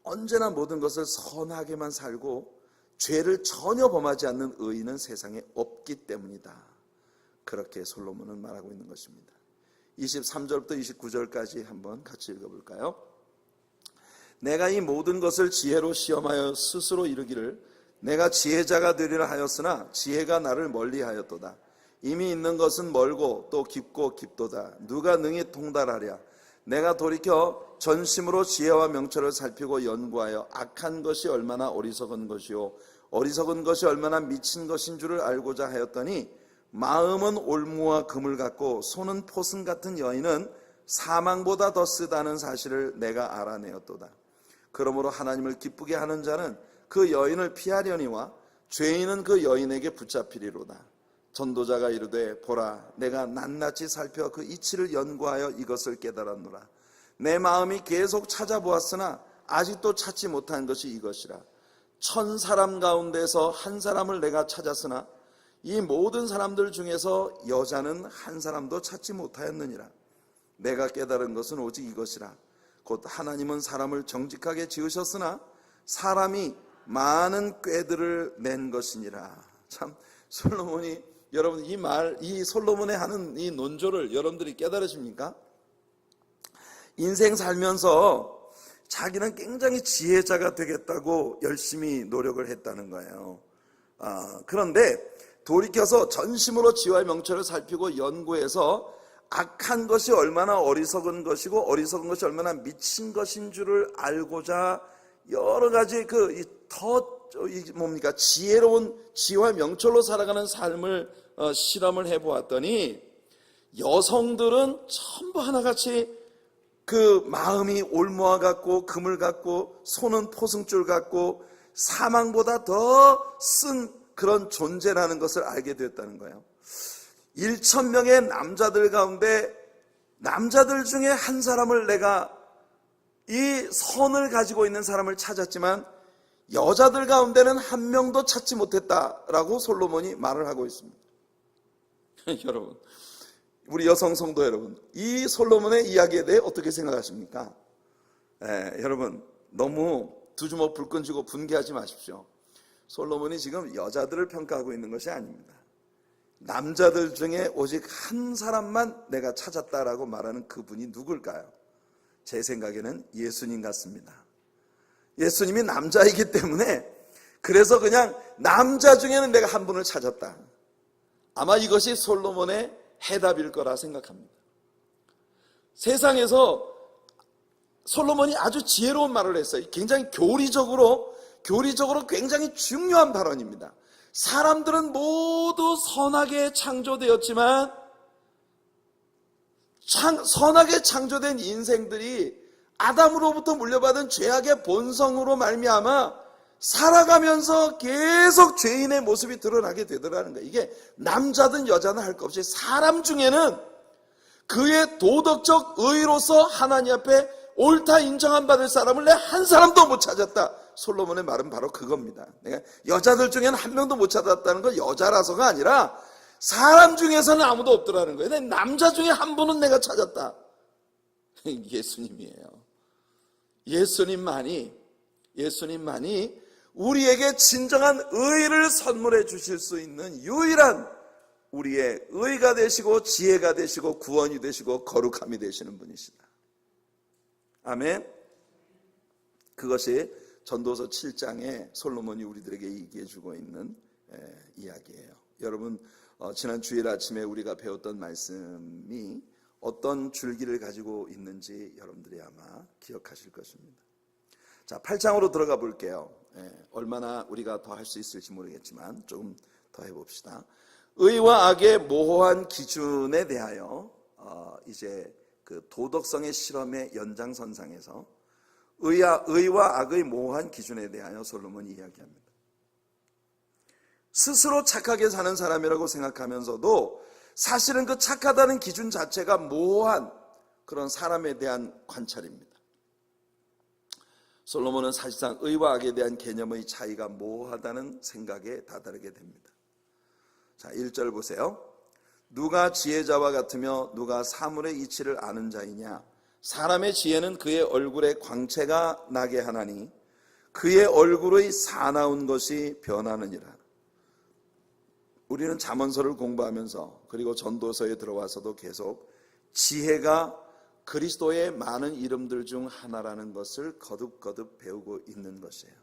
언제나 모든 것을 선하게만 살고 죄를 전혀 범하지 않는 의인은 세상에 없기 때문이다. 그렇게 솔로몬은 말하고 있는 것입니다. 23절부터 29절까지 한번 같이 읽어볼까요? 내가 이 모든 것을 지혜로 시험하여 스스로 이르기를 내가 지혜자가 되리라 하였으나 지혜가 나를 멀리하였도다. 이미 있는 것은 멀고 또 깊고 깊도다. 누가 능히 통달하랴. 내가 돌이켜 전심으로 지혜와 명철을 살피고 연구하여 악한 것이 얼마나 어리석은 것이요 어리석은 것이 얼마나 미친 것인 줄을 알고자 하였더니 마음은 올무와 금을 갖고 손은 포승 같은 여인은 사망보다 더 쓰다는 사실을 내가 알아내었도다. 그러므로 하나님을 기쁘게 하는 자는 그 여인을 피하려니와 죄인은 그 여인에게 붙잡히리로다. 전도자가 이르되 보라 내가 낱낱이 살펴 그 이치를 연구하여 이것을 깨달았노라. 내 마음이 계속 찾아보았으나 아직도 찾지 못한 것이 이것이라. 1000사람 가운데서 한 사람을 내가 찾았으나 이 모든 사람들 중에서 여자는 한 사람도 찾지 못하였느니라. 내가 깨달은 것은 오직 이것이라. 곧 하나님은 사람을 정직하게 지으셨으나 사람이 많은 꾀들을 낸 것이니라. 참 솔로몬이, 여러분 이 솔로몬의 하는 이 논조를 여러분들이 깨달으십니까? 인생 살면서 자기는 굉장히 지혜자가 되겠다고 열심히 노력을 했다는 거예요. 그런데 돌이켜서 전심으로 지혜와 명철을 살피고 연구해서 악한 것이 얼마나 어리석은 것이고 어리석은 것이 얼마나 미친 것인 줄을 알고자 여러 가지 지혜로운 지혜와 명철로 살아가는 삶을 실험을 해보았더니 여성들은 전부 하나같이 그 마음이 올무화 같고 그물 같고 손은 포승줄 같고 사망보다 더 쓴 그런 존재라는 것을 알게 되었다는 거예요. 1000명의 남자들 가운데 남자들 중에 한 사람을 내가 이 선을 가지고 있는 사람을 찾았지만 여자들 가운데는 한 명도 찾지 못했다라고 솔로몬이 말을 하고 있습니다. 여러분, 우리 여성 성도 여러분, 이 솔로몬의 이야기에 대해 어떻게 생각하십니까? 여러분, 너무 두 주먹 불끈 쥐고 분개하지 마십시오. 솔로몬이 지금 여자들을 평가하고 있는 것이 아닙니다. 남자들 중에 오직 한 사람만 내가 찾았다라고 말하는 그분이 누굴까요? 제 생각에는 예수님 같습니다. 예수님이 남자이기 때문에 그래서 그냥 남자 중에는 내가 한 분을 찾았다. 아마 이것이 솔로몬의 해답일 거라 생각합니다. 세상에서 솔로몬이 아주 지혜로운 말을 했어요. 굉장히 교리적으로 굉장히 중요한 발언입니다. 사람들은 모두 선하게 창조되었지만 선하게 창조된 인생들이 아담으로부터 물려받은 죄악의 본성으로 말미암아 살아가면서 계속 죄인의 모습이 드러나게 되더라는 거예요. 이게 남자든 여자든 할 것 없이 사람 중에는 그의 도덕적 의로서 하나님 앞에 옳다 인정한 받을 사람을 내 한 사람도 못 찾았다. 솔로몬의 말은 바로 그겁니다. 내가 여자들 중에는 한 명도 못 찾았다는 건 여자라서가 아니라 사람 중에서는 아무도 없더라는 거예요. 근데 남자 중에 한 분은 내가 찾았다. 예수님이에요. 예수님만이 우리에게 진정한 의를 선물해 주실 수 있는 유일한 우리의 의가 되시고 지혜가 되시고 구원이 되시고 거룩함이 되시는 분이시다. 아멘. 그것이 전도서 7장에 솔로몬이 우리들에게 얘기해 주고 있는 이야기예요. 여러분, 지난 주일 아침에 우리가 배웠던 말씀이 어떤 줄기를 가지고 있는지 여러분들이 아마 기억하실 것입니다. 자, 8장으로 들어가 볼게요. 얼마나 우리가 더 할 수 있을지 모르겠지만 조금 더 해봅시다. 의와 악의 모호한 기준에 대하여 이제 그 도덕성의 실험의 연장선상에서 의와 악의 모호한 기준에 대하여 솔로몬이 이야기합니다. 스스로 착하게 사는 사람이라고 생각하면서도 사실은 그 착하다는 기준 자체가 모호한 그런 사람에 대한 관찰입니다. 솔로몬은 사실상 의와 악에 대한 개념의 차이가 모호하다는 생각에 다다르게 됩니다. 자, 1절 보세요. 누가 지혜자와 같으며 누가 사물의 이치를 아는 자이냐? 사람의 지혜는 그의 얼굴에 광채가 나게 하나니 그의 얼굴의 사나운 것이 변하느니라. 우리는 잠언서를 공부하면서 그리고 전도서에 들어와서도 계속 지혜가 그리스도의 많은 이름들 중 하나라는 것을 거듭거듭 배우고 있는 것이에요.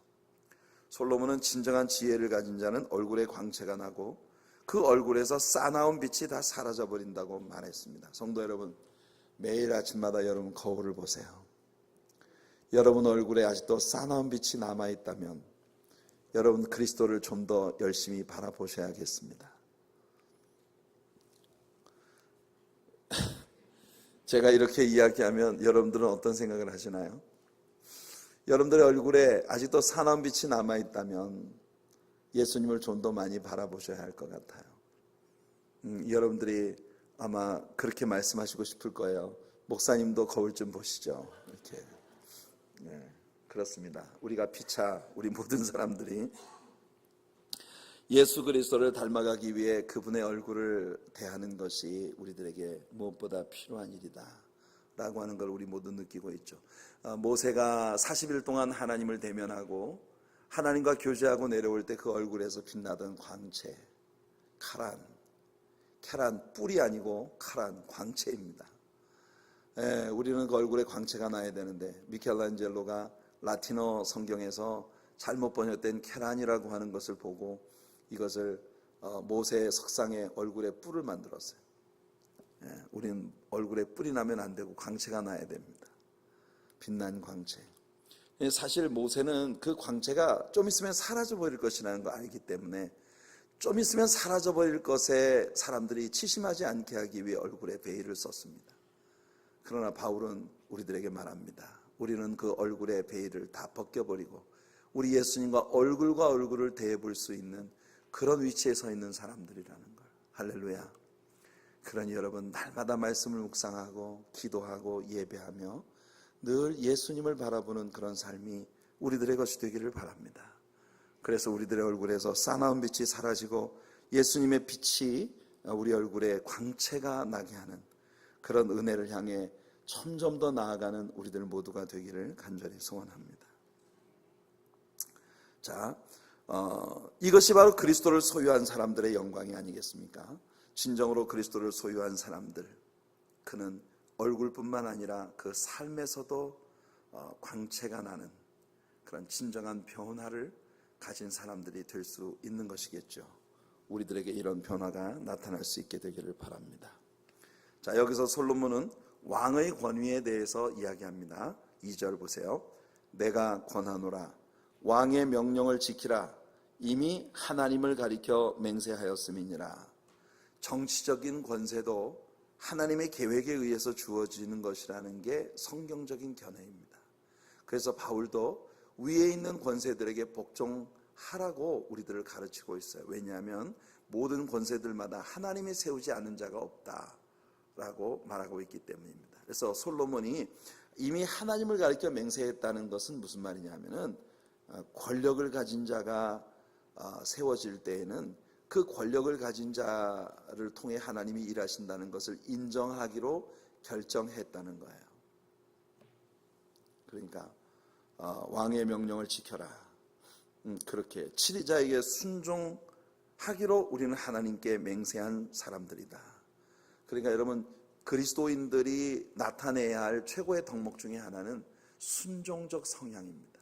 솔로몬은 진정한 지혜를 가진 자는 얼굴에 광채가 나고 그 얼굴에서 싸나운 빛이 다 사라져버린다고 말했습니다. 성도 여러분, 매일 아침마다 여러분 거울을 보세요. 여러분 얼굴에 아직도 싸나운 빛이 남아있다면 여러분 그리스도를 좀 더 열심히 바라보셔야겠습니다. 제가 이렇게 이야기하면 여러분들은 어떤 생각을 하시나요? 여러분들의 얼굴에 아직도 싸나운 빛이 남아있다면 예수님을 좀 더 많이 바라보셔야 할 것 같아요. 여러분들이 아마 그렇게 말씀하시고 싶을 거예요. 목사님도 거울 좀 보시죠. 이렇게. 네, 그렇습니다. 우리가 피차 우리 모든 사람들이 예수 그리스도를 닮아가기 위해 그분의 얼굴을 대하는 것이 우리들에게 무엇보다 필요한 일이다 라고 하는 걸 우리 모두 느끼고 있죠. 모세가 40일 동안 하나님을 대면하고 하나님과 교제하고 내려올 때 그 얼굴에서 빛나던 광채, 캐란, 뿔이 아니고 카란, 광채입니다. 우리는 그 얼굴에 광채가 나야 되는데 미켈란젤로가 라틴어 성경에서 잘못 번역된 캐란이라고 하는 것을 보고 이것을 모세의 석상에 얼굴에 뿔을 만들었어요. 우리는 얼굴에 뿔이 나면 안 되고 광채가 나야 됩니다. 빛난 광채. 사실 모세는 그 광채가 좀 있으면 사라져 버릴 것이라는 걸 알기 때문에 좀 있으면 사라져 버릴 것에 사람들이 치심하지 않게 하기 위해 얼굴에 베일을 썼습니다. 그러나 바울은 우리들에게 말합니다. 우리는 그 얼굴의 베일을 다 벗겨버리고 우리 예수님과 얼굴과 얼굴을 대해볼 수 있는 그런 위치에 서 있는 사람들이라는 걸. 할렐루야. 그러니 여러분 날마다 말씀을 묵상하고 기도하고 예배하며 늘 예수님을 바라보는 그런 삶이 우리들의 것이 되기를 바랍니다. 그래서 우리들의 얼굴에서 싸나운 빛이 사라지고 예수님의 빛이 우리 얼굴에 광채가 나게 하는 그런 은혜를 향해 점점 더 나아가는 우리들 모두가 되기를 간절히 소원합니다. 자, 이것이 바로 그리스도를 소유한 사람들의 영광이 아니겠습니까? 진정으로 그리스도를 소유한 사람들, 그는 얼굴뿐만 아니라 그 삶에서도 광채가 나는 그런 진정한 변화를 가진 사람들이 될 수 있는 것이겠죠. 우리들에게 이런 변화가 나타날 수 있게 되기를 바랍니다. 자, 여기서 솔로몬은 왕의 권위에 대해서 이야기합니다. 2절 보세요. 내가 권하노라 왕의 명령을 지키라 이미 하나님을 가리켜 맹세하였음이니라. 정치적인 권세도 하나님의 계획에 의해서 주어지는 것이라는 게 성경적인 견해입니다. 그래서 바울도 위에 있는 권세들에게 복종하라고 우리들을 가르치고 있어요. 왜냐하면 모든 권세들마다 하나님이 세우지 않은 자가 없다라고 말하고 있기 때문입니다. 그래서 솔로몬이 이미 하나님을 가리켜 맹세했다는 것은 무슨 말이냐면은 권력을 가진 자가 세워질 때에는 그 권력을 가진 자를 통해 하나님이 일하신다는 것을 인정하기로 결정했다는 거예요. 그러니까 왕의 명령을 지켜라. 그렇게 치리자에게 순종하기로 우리는 하나님께 맹세한 사람들이다. 그러니까 여러분 그리스도인들이 나타내야 할 최고의 덕목 중에 하나는 순종적 성향입니다.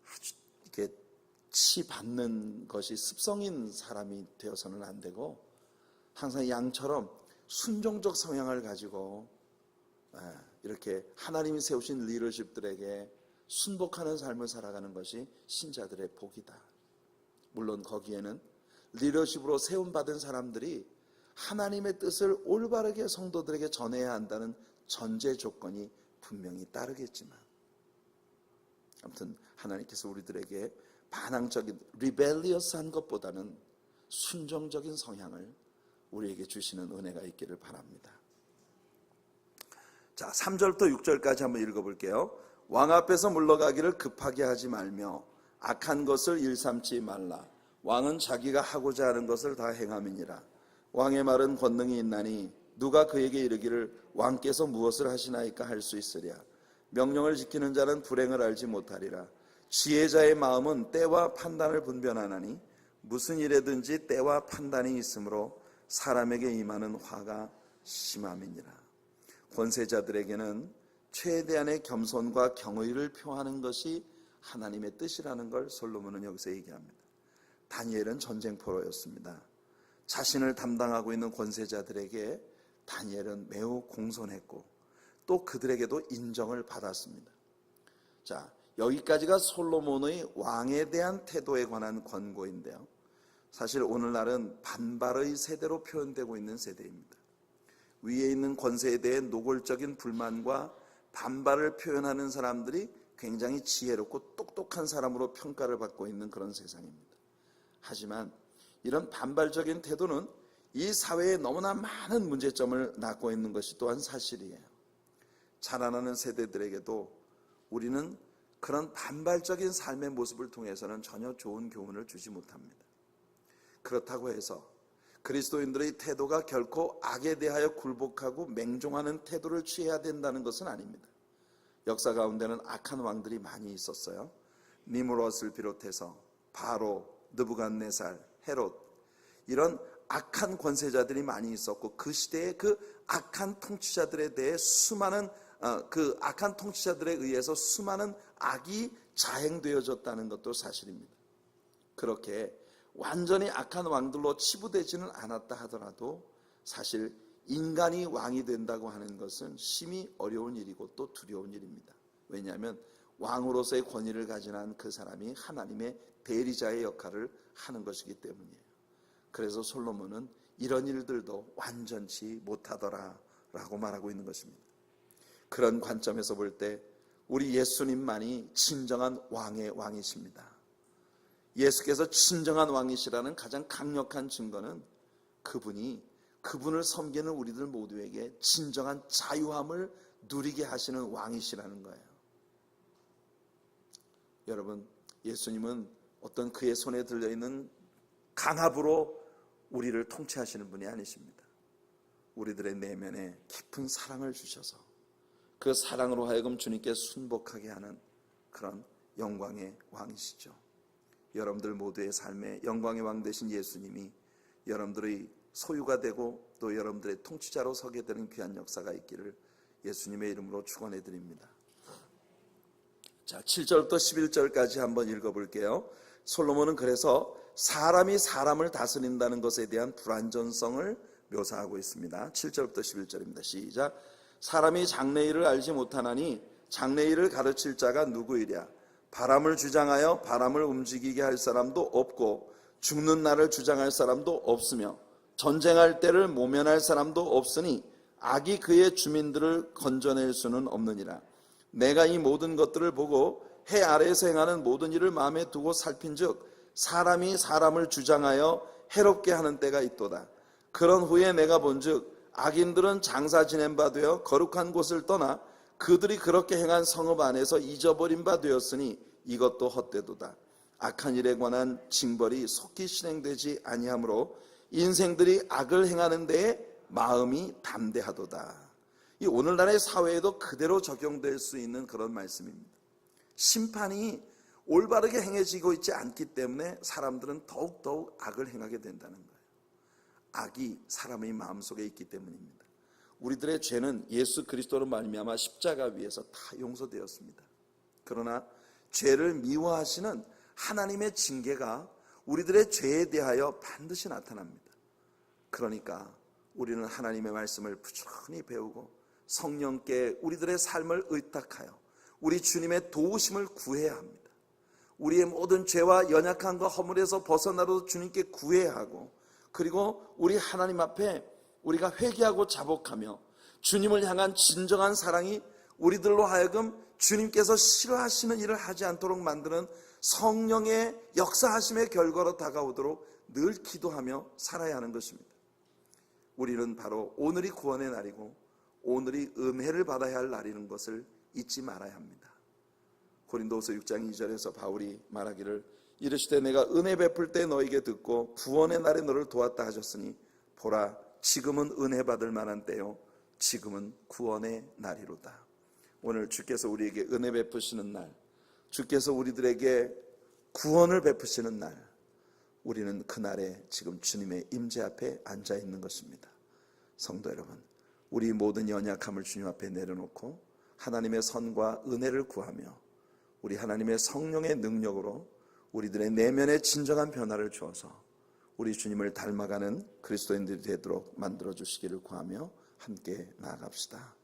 아주 이렇게 치받는 것이 습성인 사람이 되어서는 안 되고 항상 양처럼 순종적 성향을 가지고 이렇게 하나님이 세우신 리더십들에게 순복하는 삶을 살아가는 것이 신자들의 복이다. 물론 거기에는 리더십으로 세움받은 사람들이 하나님의 뜻을 올바르게 성도들에게 전해야 한다는 전제 조건이 분명히 따르겠지만 아무튼 하나님께서 우리들에게 반항적인 리벨리어스한 것보다는 순종적인 성향을 우리에게 주시는 은혜가 있기를 바랍니다. 자, 3절부터 6절까지 한번 읽어볼게요. 왕 앞에서 물러가기를 급하게 하지 말며 악한 것을 일삼지 말라. 왕은 자기가 하고자 하는 것을 다 행함이니라. 왕의 말은 권능이 있나니 누가 그에게 이르기를 왕께서 무엇을 하시나이까 할 수 있으랴. 명령을 지키는 자는 불행을 알지 못하리라. 지혜자의 마음은 때와 판단을 분별하나니 무슨 일에든지 때와 판단이 있으므로 사람에게 임하는 화가 심함이니라. 권세자들에게는 최대한의 겸손과 경의를 표하는 것이 하나님의 뜻이라는 걸 솔로몬은 여기서 얘기합니다. 다니엘은 전쟁포로였습니다. 자신을 담당하고 있는 권세자들에게 다니엘은 매우 공손했고 또 그들에게도 인정을 받았습니다. 자, 여기까지가 솔로몬의 왕에 대한 태도에 관한 권고인데요. 사실 오늘날은 반발의 세대로 표현되고 있는 세대입니다. 위에 있는 권세에 대해 노골적인 불만과 반발을 표현하는 사람들이 굉장히 지혜롭고 똑똑한 사람으로 평가를 받고 있는 그런 세상입니다. 하지만 이런 반발적인 태도는 이 사회에 너무나 많은 문제점을 낳고 있는 것이 또한 사실이에요. 자라나는 세대들에게도 우리는 그런 반발적인 삶의 모습을 통해서는 전혀 좋은 교훈을 주지 못합니다. 그렇다고 해서 그리스도인들의 태도가 결코 악에 대하여 굴복하고 맹종하는 태도를 취해야 된다는 것은 아닙니다. 역사 가운데는 악한 왕들이 많이 있었어요. 니므롯을 비롯해서 바로, 느부갓네살, 헤롯, 이런 악한 권세자들이 많이 있었고 그 시대에 그 악한 통치자들에 대해 그 악한 통치자들에 의해서 수많은 악이 자행되어졌다는 것도 사실입니다. 그렇게 완전히 악한 왕들로 치부되지는 않았다 하더라도 사실 인간이 왕이 된다고 하는 것은 심히 어려운 일이고 또 두려운 일입니다. 왜냐하면 왕으로서의 권위를 가진 한 그 사람이 하나님의 대리자의 역할을 하는 것이기 때문이에요. 그래서 솔로몬은 이런 일들도 완전치 못하더라 라고 말하고 있는 것입니다. 그런 관점에서 볼 때 우리 예수님만이 진정한 왕의 왕이십니다. 예수께서 진정한 왕이시라는 가장 강력한 증거는 그분을 섬기는 우리들 모두에게 진정한 자유함을 누리게 하시는 왕이시라는 거예요. 여러분, 예수님은 어떤 그의 손에 들려있는 강압으로 우리를 통치하시는 분이 아니십니다. 우리들의 내면에 깊은 사랑을 주셔서 그 사랑으로 하여금 주님께 순복하게 하는 그런 영광의 왕이시죠. 여러분들 모두의 삶에 영광의 왕 되신 예수님이 여러분들의 소유가 되고 또 여러분들의 통치자로 서게 되는 귀한 역사가 있기를 예수님의 이름으로 축원해 드립니다. 자, 7절부터 11절까지 한번 읽어볼게요. 솔로몬은 그래서 사람이 사람을 다스린다는 것에 대한 불완전성을 묘사하고 있습니다. 7절부터 11절입니다. 시작. 사람이 장래일을 알지 못하나니 장래일을 가르칠 자가 누구이랴. 바람을 주장하여 바람을 움직이게 할 사람도 없고 죽는 날을 주장할 사람도 없으며 전쟁할 때를 모면할 사람도 없으니 악이 그의 주민들을 건져낼 수는 없느니라. 내가 이 모든 것들을 보고 해 아래에서 행하는 모든 일을 마음에 두고 살핀즉 사람이 사람을 주장하여 해롭게 하는 때가 있도다. 그런 후에 내가 본즉 악인들은 장사 지낸 바 되어 거룩한 곳을 떠나 그들이 그렇게 행한 성읍 안에서 잊어버린 바 되었으니 이것도 헛되도다. 악한 일에 관한 징벌이 속히 실행되지 아니하므로 인생들이 악을 행하는 데에 마음이 담대하도다. 이 오늘날의 사회에도 그대로 적용될 수 있는 그런 말씀입니다. 심판이 올바르게 행해지고 있지 않기 때문에 사람들은 더욱더욱 악을 행하게 된다는 거예요. 악이 사람의 마음속에 있기 때문입니다. 우리들의 죄는 예수 그리스도로 말미암아 십자가 위에서 다 용서되었습니다. 그러나 죄를 미워하시는 하나님의 징계가 우리들의 죄에 대하여 반드시 나타납니다. 그러니까 우리는 하나님의 말씀을 부지런히 배우고 성령께 우리들의 삶을 의탁하여 우리 주님의 도우심을 구해야 합니다. 우리의 모든 죄와 연약함과 허물에서 벗어나도 주님께 구해야 하고, 그리고 우리 하나님 앞에 우리가 회개하고 자복하며 주님을 향한 진정한 사랑이 우리들로 하여금 주님께서 싫어하시는 일을 하지 않도록 만드는 성령의 역사하심의 결과로 다가오도록 늘 기도하며 살아야 하는 것입니다. 우리는 바로 오늘이 구원의 날이고 오늘이 은혜를 받아야 할 날이라는 것을 잊지 말아야 합니다. 고린도후서 6장 2절에서 바울이 말하기를 이르시되 내가 은혜 베풀 때 너에게 듣고 구원의 날에 너를 도왔다 하셨으니 보라 지금은 은혜 받을 만한 때요 지금은 구원의 날이로다. 오늘 주께서 우리에게 은혜 베푸시는 날, 주께서 우리들에게 구원을 베푸시는 날, 우리는 그날에 지금 주님의 임재 앞에 앉아 있는 것입니다. 성도 여러분, 우리 모든 연약함을 주님 앞에 내려놓고 하나님의 선과 은혜를 구하며 우리 하나님의 성령의 능력으로 우리들의 내면에 진정한 변화를 주어서 우리 주님을 닮아가는 그리스도인들이 되도록 만들어주시기를 구하며 함께 나아갑시다.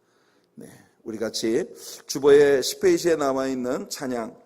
네, 우리 같이 주보의 10페이지에 나와 있는 찬양